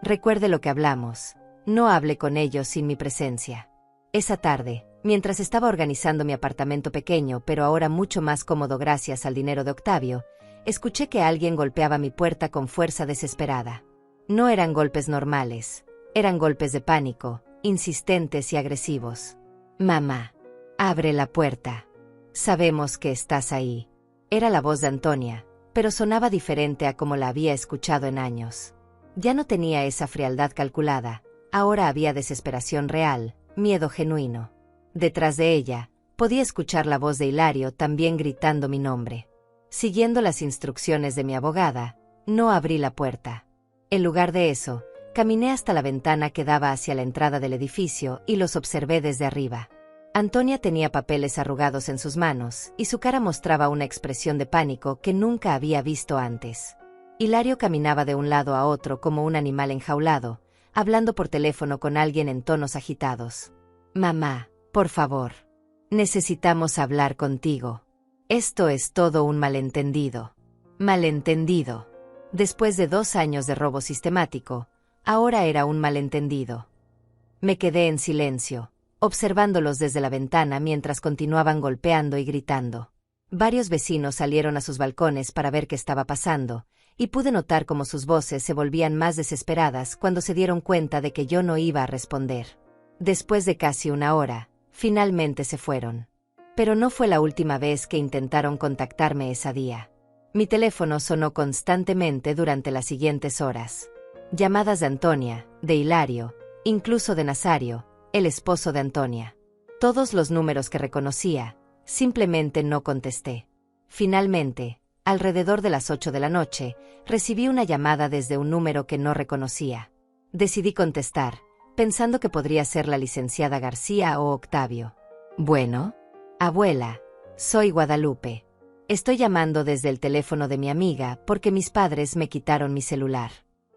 Recuerde lo que hablamos, no hable con ellos sin mi presencia. Esa tarde, mientras estaba organizando mi apartamento pequeño pero ahora mucho más cómodo gracias al dinero de Octavio, escuché que alguien golpeaba mi puerta con fuerza desesperada. No eran golpes normales, eran golpes de pánico, insistentes y agresivos. Mamá, abre la puerta. Sabemos que estás ahí. Era la voz de Antonia, pero sonaba diferente a como la había escuchado en años. Ya no tenía esa frialdad calculada, ahora había desesperación real, miedo genuino. Detrás de ella, podía escuchar la voz de Hilario también gritando mi nombre. Siguiendo las instrucciones de mi abogada, no abrí la puerta. En lugar de eso, caminé hasta la ventana que daba hacia la entrada del edificio y los observé desde arriba. Antonia tenía papeles arrugados en sus manos y su cara mostraba una expresión de pánico que nunca había visto antes. Hilario caminaba de un lado a otro como un animal enjaulado, hablando por teléfono con alguien en tonos agitados. Mamá, por favor. Necesitamos hablar contigo. Esto es todo un malentendido. Malentendido. Después de 2 años de robo sistemático, ahora era un malentendido. Me quedé en silencio, observándolos desde la ventana mientras continuaban golpeando y gritando. Varios vecinos salieron a sus balcones para ver qué estaba pasando, y pude notar cómo sus voces se volvían más desesperadas cuando se dieron cuenta de que yo no iba a responder. Después de casi 1 hora, finalmente se fueron. Pero no fue la última vez que intentaron contactarme ese día. Mi teléfono sonó constantemente durante las siguientes horas. Llamadas de Antonia, de Hilario, incluso de Nazario, el esposo de Antonia. Todos los números que reconocía, simplemente no contesté. Finalmente, alrededor de las 8 de la noche, recibí una llamada desde un número que no reconocía. Decidí contestar, pensando que podría ser la licenciada García o Octavio. Bueno, abuela, soy Guadalupe. Estoy llamando desde el teléfono de mi amiga porque mis padres me quitaron mi celular.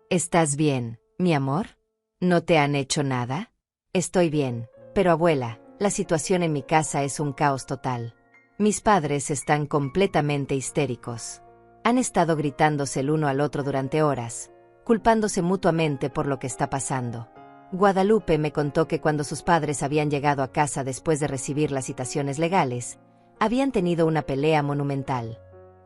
¿Estás bien, mi amor? ¿No te han hecho nada? Estoy bien, pero abuela, la situación en mi casa es un caos total. Mis padres están completamente histéricos. Han estado gritándose el uno al otro durante horas, culpándose mutuamente por lo que está pasando. Guadalupe me contó que cuando sus padres habían llegado a casa después de recibir las citaciones legales, habían tenido una pelea monumental.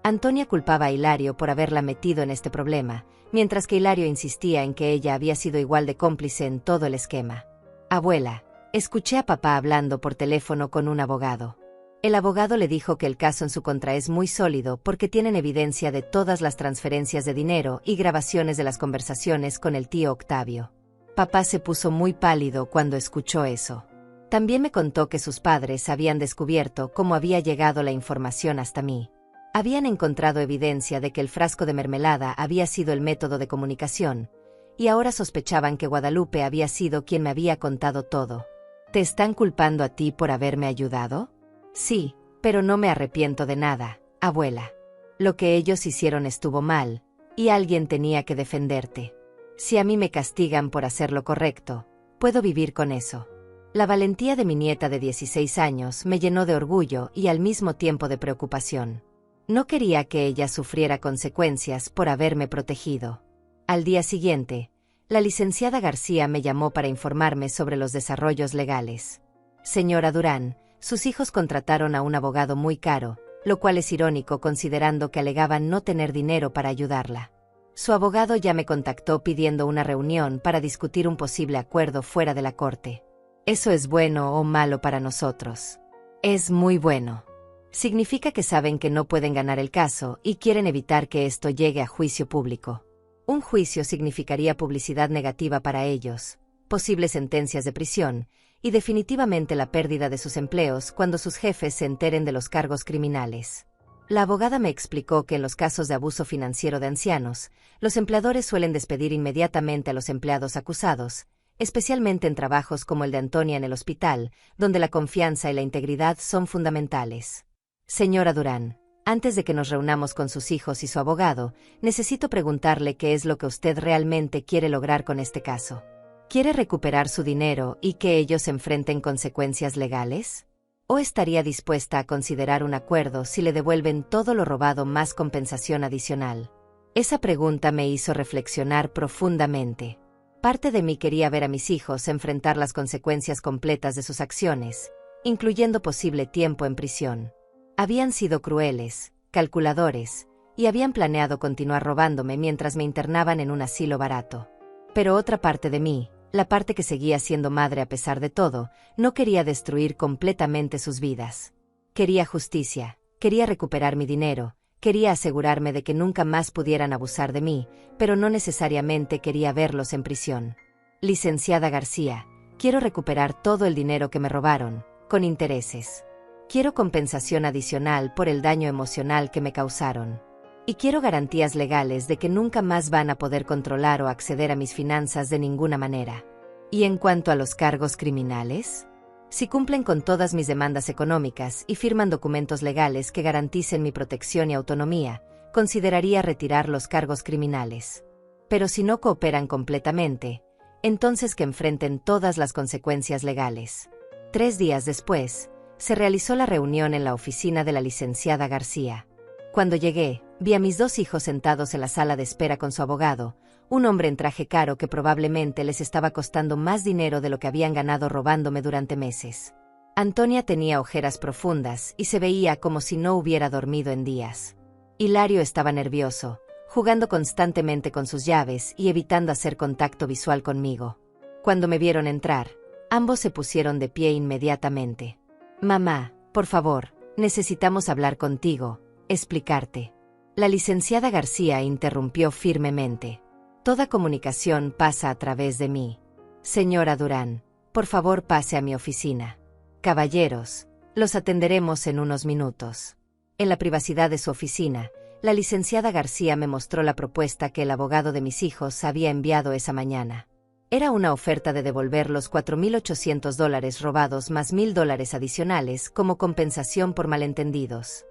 Antonia culpaba a Hilario por haberla metido en este problema, mientras que Hilario insistía en que ella había sido igual de cómplice en todo el esquema. Abuela, escuché a papá hablando por teléfono con un abogado. El abogado le dijo que el caso en su contra es muy sólido porque tienen evidencia de todas las transferencias de dinero y grabaciones de las conversaciones con el tío Octavio. Papá se puso muy pálido cuando escuchó eso. También me contó que sus padres habían descubierto cómo había llegado la información hasta mí. Habían encontrado evidencia de que el frasco de mermelada había sido el método de comunicación, y ahora sospechaban que Guadalupe había sido quien me había contado todo. ¿Te están culpando a ti por haberme ayudado? Sí, pero no me arrepiento de nada, abuela. Lo que ellos hicieron estuvo mal, y alguien tenía que defenderte. Si a mí me castigan por hacer lo correcto, puedo vivir con eso. La valentía de mi nieta de 16 años me llenó de orgullo y al mismo tiempo de preocupación. No quería que ella sufriera consecuencias por haberme protegido. Al día siguiente, la licenciada García me llamó para informarme sobre los desarrollos legales. Señora Durán, sus hijos contrataron a un abogado muy caro, lo cual es irónico considerando que alegaban no tener dinero para ayudarla. Su abogado ya me contactó pidiendo una reunión para discutir un posible acuerdo fuera de la corte. ¿Eso es bueno o malo para nosotros? Es muy bueno. Significa que saben que no pueden ganar el caso y quieren evitar que esto llegue a juicio público. Un juicio significaría publicidad negativa para ellos, posibles sentencias de prisión, y definitivamente la pérdida de sus empleos cuando sus jefes se enteren de los cargos criminales. La abogada me explicó que en los casos de abuso financiero de ancianos, los empleadores suelen despedir inmediatamente a los empleados acusados, especialmente en trabajos como el de Antonia en el hospital, donde la confianza y la integridad son fundamentales. Señora Durán, antes de que nos reunamos con sus hijos y su abogado, necesito preguntarle qué es lo que usted realmente quiere lograr con este caso. ¿Quiere recuperar su dinero y que ellos enfrenten consecuencias legales? ¿O estaría dispuesta a considerar un acuerdo si le devuelven todo lo robado más compensación adicional? Esa pregunta me hizo reflexionar profundamente. Parte de mí quería ver a mis hijos enfrentar las consecuencias completas de sus acciones, incluyendo posible tiempo en prisión. Habían sido crueles, calculadores, y habían planeado continuar robándome mientras me internaban en un asilo barato. Pero otra parte de mí, la parte que seguía siendo madre a pesar de todo, no quería destruir completamente sus vidas. Quería justicia, quería recuperar mi dinero, quería asegurarme de que nunca más pudieran abusar de mí, pero no necesariamente quería verlos en prisión. Licenciada García, quiero recuperar todo el dinero que me robaron, con intereses. Quiero compensación adicional por el daño emocional que me causaron. Y quiero garantías legales de que nunca más van a poder controlar o acceder a mis finanzas de ninguna manera. ¿Y en cuanto a los cargos criminales? Si cumplen con todas mis demandas económicas y firman documentos legales que garanticen mi protección y autonomía, consideraría retirar los cargos criminales. Pero si no cooperan completamente, entonces que enfrenten todas las consecuencias legales. 3 días después, se realizó la reunión en la oficina de la licenciada García. Cuando llegué, vi a mis 2 hijos sentados en la sala de espera con su abogado, un hombre en traje caro que probablemente les estaba costando más dinero de lo que habían ganado robándome durante meses. Antonia tenía ojeras profundas y se veía como si no hubiera dormido en días. Hilario estaba nervioso, jugando constantemente con sus llaves y evitando hacer contacto visual conmigo. Cuando me vieron entrar, ambos se pusieron de pie inmediatamente. «Mamá, por favor, necesitamos hablar contigo, explicarte». La licenciada García interrumpió firmemente. Toda comunicación pasa a través de mí. Señora Durán, por favor pase a mi oficina. Caballeros, los atenderemos en unos minutos. En la privacidad de su oficina, la licenciada García me mostró la propuesta que el abogado de mis hijos había enviado esa mañana. Era una oferta de devolver los $4,800 robados más $1,000 adicionales como compensación por malentendidos.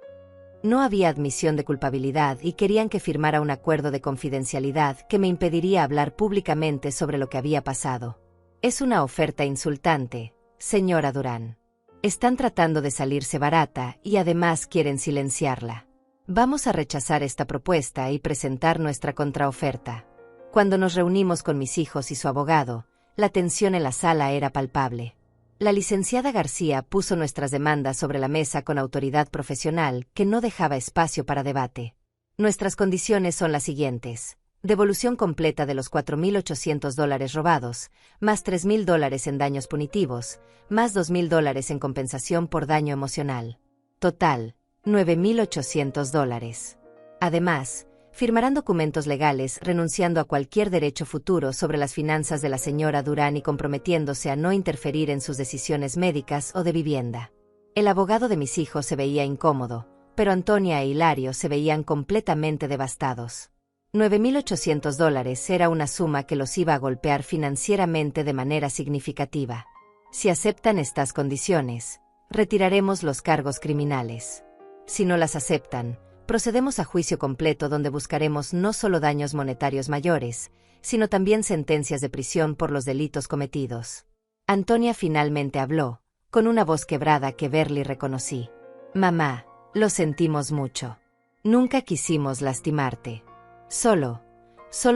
No había admisión de culpabilidad y querían que firmara un acuerdo de confidencialidad que me impediría hablar públicamente sobre lo que había pasado. Es una oferta insultante, señora Durán. Están tratando de salirse barata y además quieren silenciarla. Vamos a rechazar esta propuesta y presentar nuestra contraoferta. Cuando nos reunimos con mis hijos y su abogado, la tensión en la sala era palpable. La licenciada García puso nuestras demandas sobre la mesa con autoridad profesional que no dejaba espacio para debate. Nuestras condiciones son las siguientes: devolución completa de los $4,800 robados, más $3,000 en daños punitivos, más $2,000 en compensación por daño emocional. Total, $9,800. Además, firmarán documentos legales renunciando a cualquier derecho futuro sobre las finanzas de la señora Durán y comprometiéndose a no interferir en sus decisiones médicas o de vivienda. El abogado de mis hijos se veía incómodo, pero Antonia e Hilario se veían completamente devastados. $9,800 era una suma que los iba a golpear financieramente de manera significativa. Si aceptan estas condiciones, retiraremos los cargos criminales. Si no las aceptan, procedemos a juicio completo donde buscaremos no solo daños monetarios mayores, sino también sentencias de prisión por los delitos cometidos. Antonia finalmente habló, con una voz quebrada que Berly reconocí. Mamá, lo sentimos mucho. Nunca quisimos lastimarte. Solo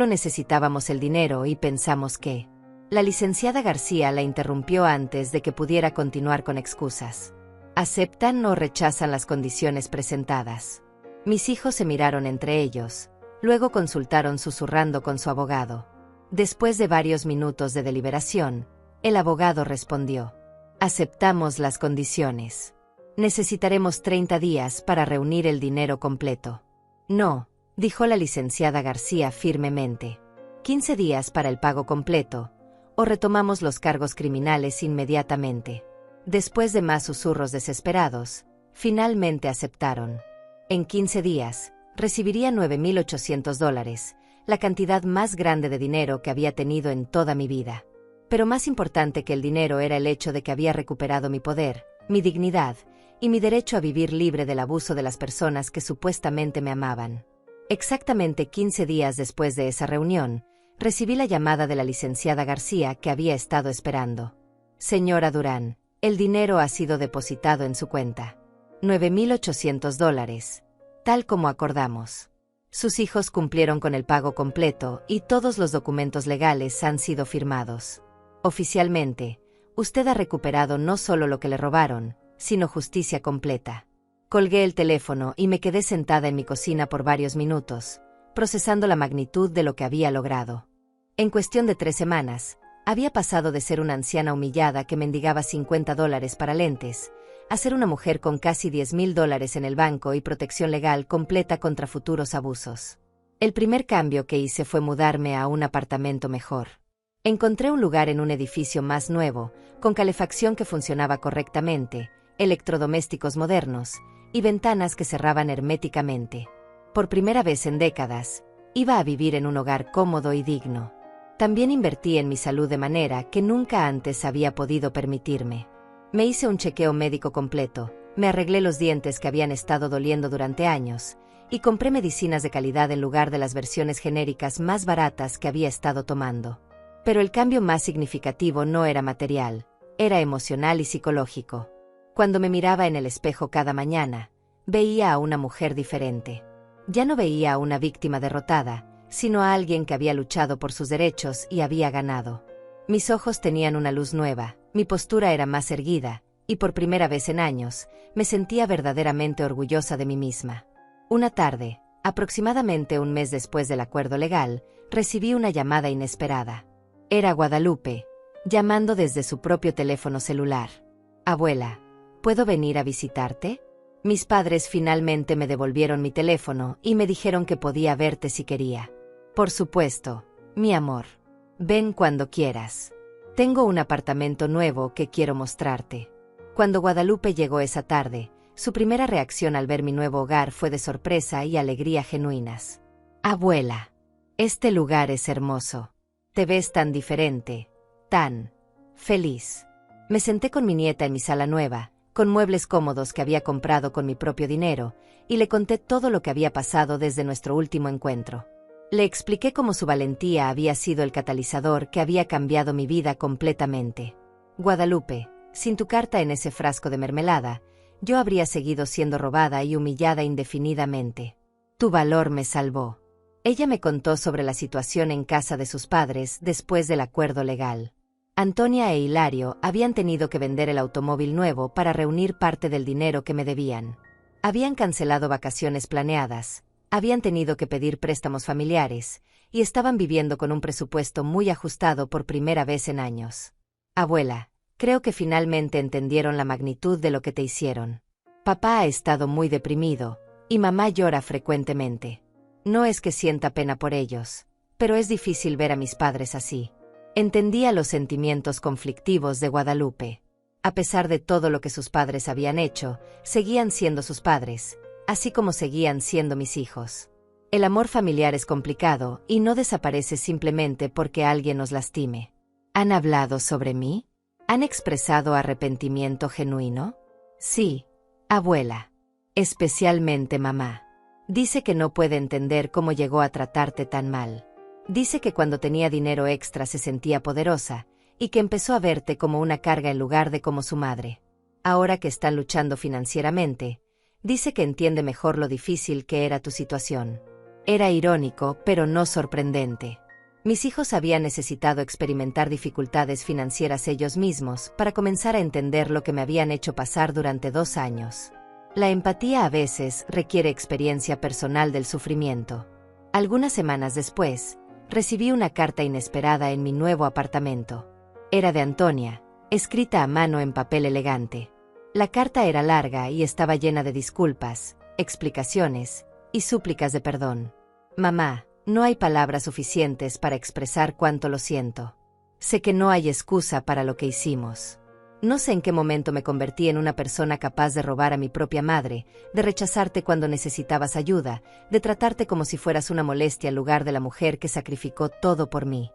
necesitábamos el dinero y pensamos que... La licenciada García la interrumpió antes de que pudiera continuar con excusas. ¿Aceptan o rechazan las condiciones presentadas? Mis hijos se miraron entre ellos, luego consultaron susurrando con su abogado. Después de varios minutos de deliberación, el abogado respondió: aceptamos las condiciones. Necesitaremos 30 días para reunir el dinero completo. No, dijo la licenciada García firmemente. 15 días para el pago completo, o retomamos los cargos criminales inmediatamente. Después de más susurros desesperados, finalmente aceptaron. En 15 días, recibiría $9,800, la cantidad más grande de dinero que había tenido en toda mi vida. Pero más importante que el dinero era el hecho de que había recuperado mi poder, mi dignidad y mi derecho a vivir libre del abuso de las personas que supuestamente me amaban. Exactamente 15 días después de esa reunión, recibí la llamada de la licenciada García que había estado esperando. Señora Durán, el dinero ha sido depositado en su cuenta. $9,800, tal como acordamos. Sus hijos cumplieron con el pago completo y todos los documentos legales han sido firmados. Oficialmente, usted ha recuperado no solo lo que le robaron, sino justicia completa. Colgué el teléfono y me quedé sentada en mi cocina por varios minutos, procesando la magnitud de lo que había logrado. En cuestión de 3 semanas, había pasado de ser una anciana humillada que mendigaba $50 para lentes, a ser una mujer con casi $10,000 en el banco y protección legal completa contra futuros abusos. El primer cambio que hice fue mudarme a un apartamento mejor. Encontré un lugar en un edificio más nuevo, con calefacción que funcionaba correctamente, electrodomésticos modernos y ventanas que cerraban herméticamente. Por primera vez en décadas, iba a vivir en un hogar cómodo y digno. También invertí en mi salud de manera que nunca antes había podido permitirme. Me hice un chequeo médico completo, me arreglé los dientes que habían estado doliendo durante años, y compré medicinas de calidad en lugar de las versiones genéricas más baratas que había estado tomando. Pero el cambio más significativo no era material, era emocional y psicológico. Cuando me miraba en el espejo cada mañana, veía a una mujer diferente. Ya no veía a una víctima derrotada, sino a alguien que había luchado por sus derechos y había ganado. Mis ojos tenían una luz nueva, mi postura era más erguida, y por primera vez en años, me sentía verdaderamente orgullosa de mí misma. Una tarde, aproximadamente un mes después del acuerdo legal, recibí una llamada inesperada. Era Guadalupe, llamando desde su propio teléfono celular. Abuela, ¿puedo venir a visitarte? Mis padres finalmente me devolvieron mi teléfono y me dijeron que podía verte si quería. Por supuesto, Mi amor. Ven cuando quieras. Tengo un apartamento nuevo que quiero mostrarte. Cuando Guadalupe llegó esa tarde, su primera reacción al ver mi nuevo hogar fue de sorpresa y alegría genuinas. Abuela, este lugar es hermoso. Te ves tan diferente, tan feliz. Me senté con mi nieta en mi sala nueva, con muebles cómodos que había comprado con mi propio dinero, y le conté todo lo que había pasado desde nuestro último encuentro. Le expliqué cómo su valentía había sido el catalizador que había cambiado mi vida completamente. Guadalupe, sin tu carta en ese frasco de mermelada, yo habría seguido siendo robada y humillada indefinidamente. Tu valor me salvó. Ella me contó sobre la situación en casa de sus padres después del acuerdo legal. Antonia e Hilario habían tenido que vender el automóvil nuevo para reunir parte del dinero que me debían. Habían cancelado vacaciones planeadas, habían tenido que pedir préstamos familiares, y estaban viviendo con un presupuesto muy ajustado por primera vez en años. Abuela, creo que finalmente entendieron la magnitud de lo que te hicieron. Papá ha estado muy deprimido, y mamá llora frecuentemente. No es que sienta pena por ellos, pero es difícil ver a mis padres así. Entendía los sentimientos conflictivos de Guadalupe. A pesar de todo lo que sus padres habían hecho, seguían siendo sus padres, así como seguían siendo mis hijos. El amor familiar es complicado y no desaparece simplemente porque alguien nos lastime. ¿Han hablado sobre mí? ¿Han expresado arrepentimiento genuino? Sí, abuela. Especialmente mamá. Dice que no puede entender cómo llegó a tratarte tan mal. Dice que cuando tenía dinero extra se sentía poderosa, y que empezó a verte como una carga en lugar de como su madre. Ahora que están luchando financieramente, dice que entiende mejor lo difícil que era tu situación. Era irónico, pero no sorprendente. Mis hijos habían necesitado experimentar dificultades financieras ellos mismos para comenzar a entender lo que me habían hecho pasar durante 2 años. La empatía a veces requiere experiencia personal del sufrimiento. Algunas semanas después, recibí una carta inesperada en mi nuevo apartamento. Era de Antonia, escrita a mano en papel elegante. La carta era larga y estaba llena de disculpas, explicaciones y súplicas de perdón. Mamá, no hay palabras suficientes para expresar cuánto lo siento. Sé que no hay excusa para lo que hicimos. No sé en qué momento me convertí en una persona capaz de robar a mi propia madre, de rechazarte cuando necesitabas ayuda, de tratarte como si fueras una molestia en lugar de la mujer que sacrificó todo por mí.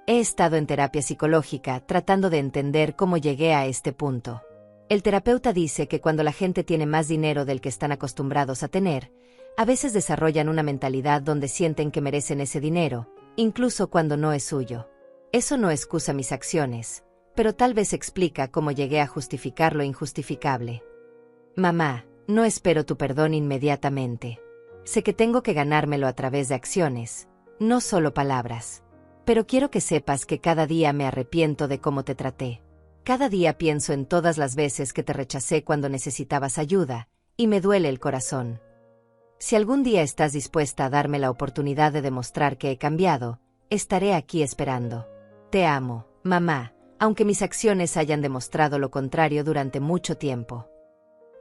He estado en terapia psicológica tratando de entender cómo llegué a este punto. El terapeuta dice que cuando la gente tiene más dinero del que están acostumbrados a tener, a veces desarrollan una mentalidad donde sienten que merecen ese dinero, incluso cuando no es suyo. Eso no excusa mis acciones, pero tal vez explica cómo llegué a justificar lo injustificable. Mamá, no espero tu perdón inmediatamente. Sé que tengo que ganármelo a través de acciones, no solo palabras. Pero quiero que sepas que cada día me arrepiento de cómo te traté. Cada día pienso en todas las veces que te rechacé cuando necesitabas ayuda, y me duele el corazón. Si algún día estás dispuesta a darme la oportunidad de demostrar que he cambiado, estaré aquí esperando. Te amo, mamá, aunque mis acciones hayan demostrado lo contrario durante mucho tiempo.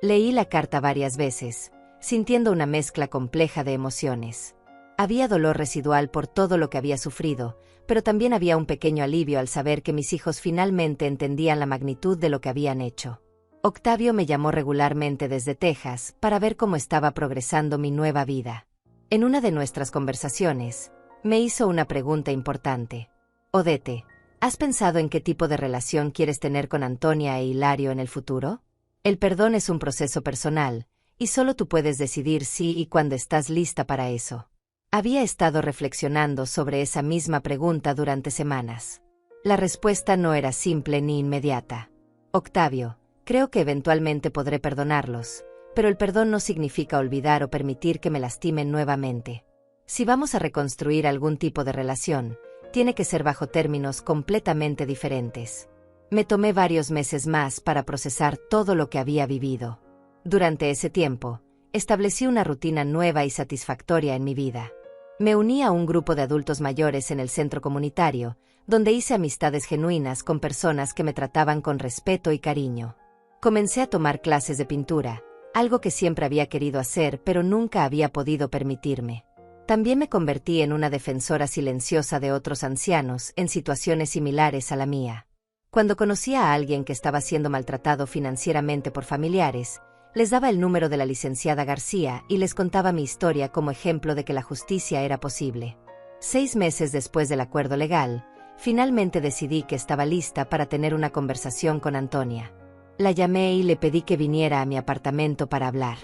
Leí la carta varias veces, sintiendo una mezcla compleja de emociones. Había dolor residual por todo lo que había sufrido, pero también había un pequeño alivio al saber que mis hijos finalmente entendían la magnitud de lo que habían hecho. Octavio me llamó regularmente desde Texas para ver cómo estaba progresando mi nueva vida. En una de nuestras conversaciones, me hizo una pregunta importante. Odete, ¿has pensado en qué tipo de relación quieres tener con Antonia e Hilario en el futuro? El perdón es un proceso personal, y solo tú puedes decidir si y cuándo estás lista para eso. Había estado reflexionando sobre esa misma pregunta durante semanas. La respuesta no era simple ni inmediata. Octavio, creo que eventualmente podré perdonarlos, pero el perdón no significa olvidar o permitir que me lastimen nuevamente. Si vamos a reconstruir algún tipo de relación, tiene que ser bajo términos completamente diferentes. Me tomé varios meses más para procesar todo lo que había vivido. Durante ese tiempo, establecí una rutina nueva y satisfactoria en mi vida. Me uní a un grupo de adultos mayores en el centro comunitario, donde hice amistades genuinas con personas que me trataban con respeto y cariño. Comencé a tomar clases de pintura, algo que siempre había querido hacer pero nunca había podido permitirme. También me convertí en una defensora silenciosa de otros ancianos en situaciones similares a la mía. Cuando conocía a alguien que estaba siendo maltratado financieramente por familiares, les daba el número de la licenciada García y les contaba mi historia como ejemplo de que la justicia era posible. 6 meses después del acuerdo legal, finalmente decidí que estaba lista para tener una conversación con Antonia. La llamé y le pedí que viniera a mi apartamento para hablar.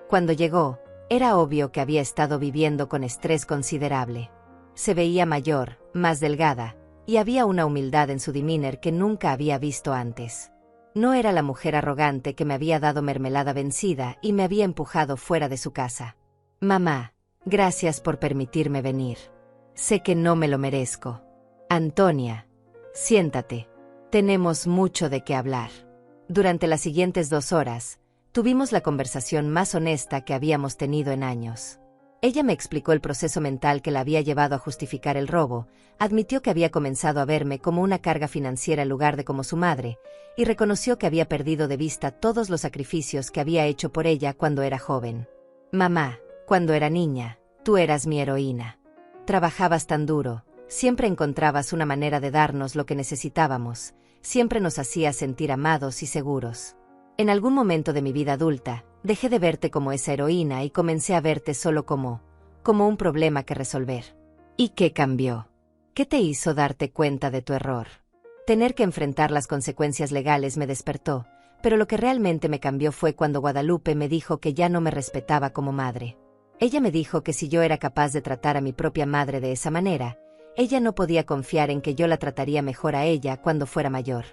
Cuando llegó, era obvio que había estado viviendo con estrés considerable. Se veía mayor, más delgada, y había una humildad en su demeanor que nunca había visto antes. No era la mujer arrogante que me había dado mermelada vencida y me había empujado fuera de su casa. Mamá, gracias por permitirme venir. Sé que no me lo merezco. Antonia, siéntate. Tenemos mucho de qué hablar. Durante las siguientes 2 horas, tuvimos la conversación más honesta que habíamos tenido en años. Ella me explicó el proceso mental que la había llevado a justificar el robo, admitió que había comenzado a verme como una carga financiera en lugar de como su madre, y reconoció que había perdido de vista todos los sacrificios que había hecho por ella cuando era joven. Mamá, cuando era niña, tú eras mi heroína. Trabajabas tan duro, siempre encontrabas una manera de darnos lo que necesitábamos, siempre nos hacías sentir amados y seguros. En algún momento de mi vida adulta, dejé de verte como esa heroína y comencé a verte solo como un problema que resolver. ¿Y qué cambió? ¿Qué te hizo darte cuenta de tu error? Tener que enfrentar las consecuencias legales me despertó, pero lo que realmente me cambió fue cuando Guadalupe me dijo que ya no me respetaba como madre. Ella me dijo que si yo era capaz de tratar a mi propia madre de esa manera, ella no podía confiar en que yo la trataría mejor a ella cuando fuera mayor.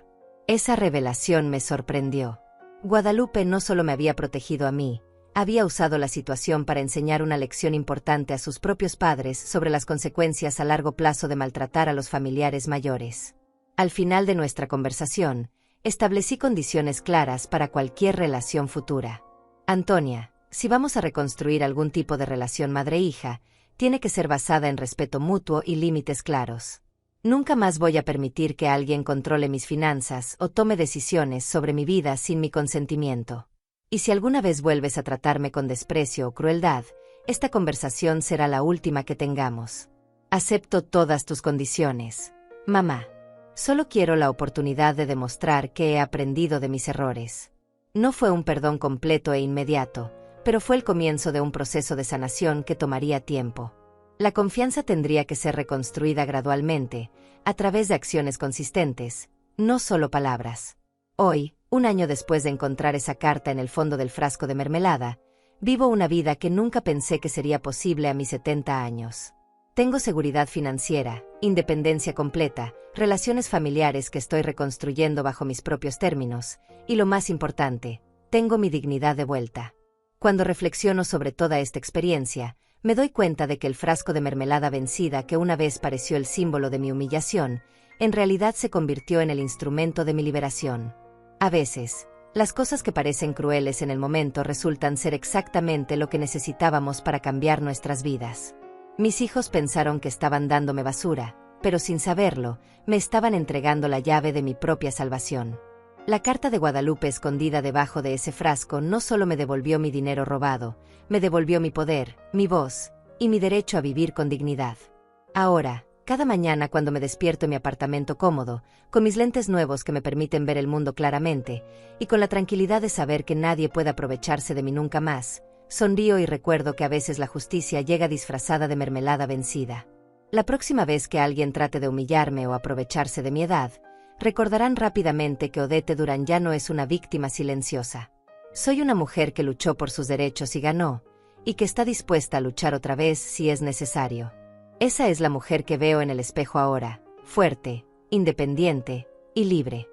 Esa revelación me sorprendió. Guadalupe no solo me había protegido a mí, había usado la situación para enseñar una lección importante a sus propios padres sobre las consecuencias a largo plazo de maltratar a los familiares mayores. Al final de nuestra conversación, establecí condiciones claras para cualquier relación futura. Antonia, si vamos a reconstruir algún tipo de relación madre-hija, tiene que ser basada en respeto mutuo y límites claros. Nunca más voy a permitir que alguien controle mis finanzas o tome decisiones sobre mi vida sin mi consentimiento. Y si alguna vez vuelves a tratarme con desprecio o crueldad, esta conversación será la última que tengamos. Acepto todas tus condiciones, mamá. Solo quiero la oportunidad de demostrar que he aprendido de mis errores. No fue un perdón completo e inmediato, pero fue el comienzo de un proceso de sanación que tomaría tiempo. La confianza tendría que ser reconstruida gradualmente, a través de acciones consistentes, no solo palabras. Hoy, 1 año después de encontrar esa carta en el fondo del frasco de mermelada, vivo una vida que nunca pensé que sería posible a mis 70 años. Tengo seguridad financiera, independencia completa, relaciones familiares que estoy reconstruyendo bajo mis propios términos, y lo más importante, tengo mi dignidad de vuelta. Cuando reflexiono sobre toda esta experiencia, me doy cuenta de que el frasco de mermelada vencida que una vez pareció el símbolo de mi humillación, en realidad se convirtió en el instrumento de mi liberación. A veces, las cosas que parecen crueles en el momento resultan ser exactamente lo que necesitábamos para cambiar nuestras vidas. Mis hijos pensaron que estaban dándome basura, pero sin saberlo, me estaban entregando la llave de mi propia salvación. La carta de Guadalupe escondida debajo de ese frasco no solo me devolvió mi dinero robado, me devolvió mi poder, mi voz, y mi derecho a vivir con dignidad. Ahora, cada mañana cuando me despierto en mi apartamento cómodo, con mis lentes nuevos que me permiten ver el mundo claramente, y con la tranquilidad de saber que nadie puede aprovecharse de mí nunca más, sonrío y recuerdo que a veces la justicia llega disfrazada de mermelada vencida. La próxima vez que alguien trate de humillarme o aprovecharse de mi edad, recordarán rápidamente que Odette Durán ya no es una víctima silenciosa. Soy una mujer que luchó por sus derechos y ganó, y que está dispuesta a luchar otra vez si es necesario. Esa es la mujer que veo en el espejo ahora, fuerte, independiente y libre.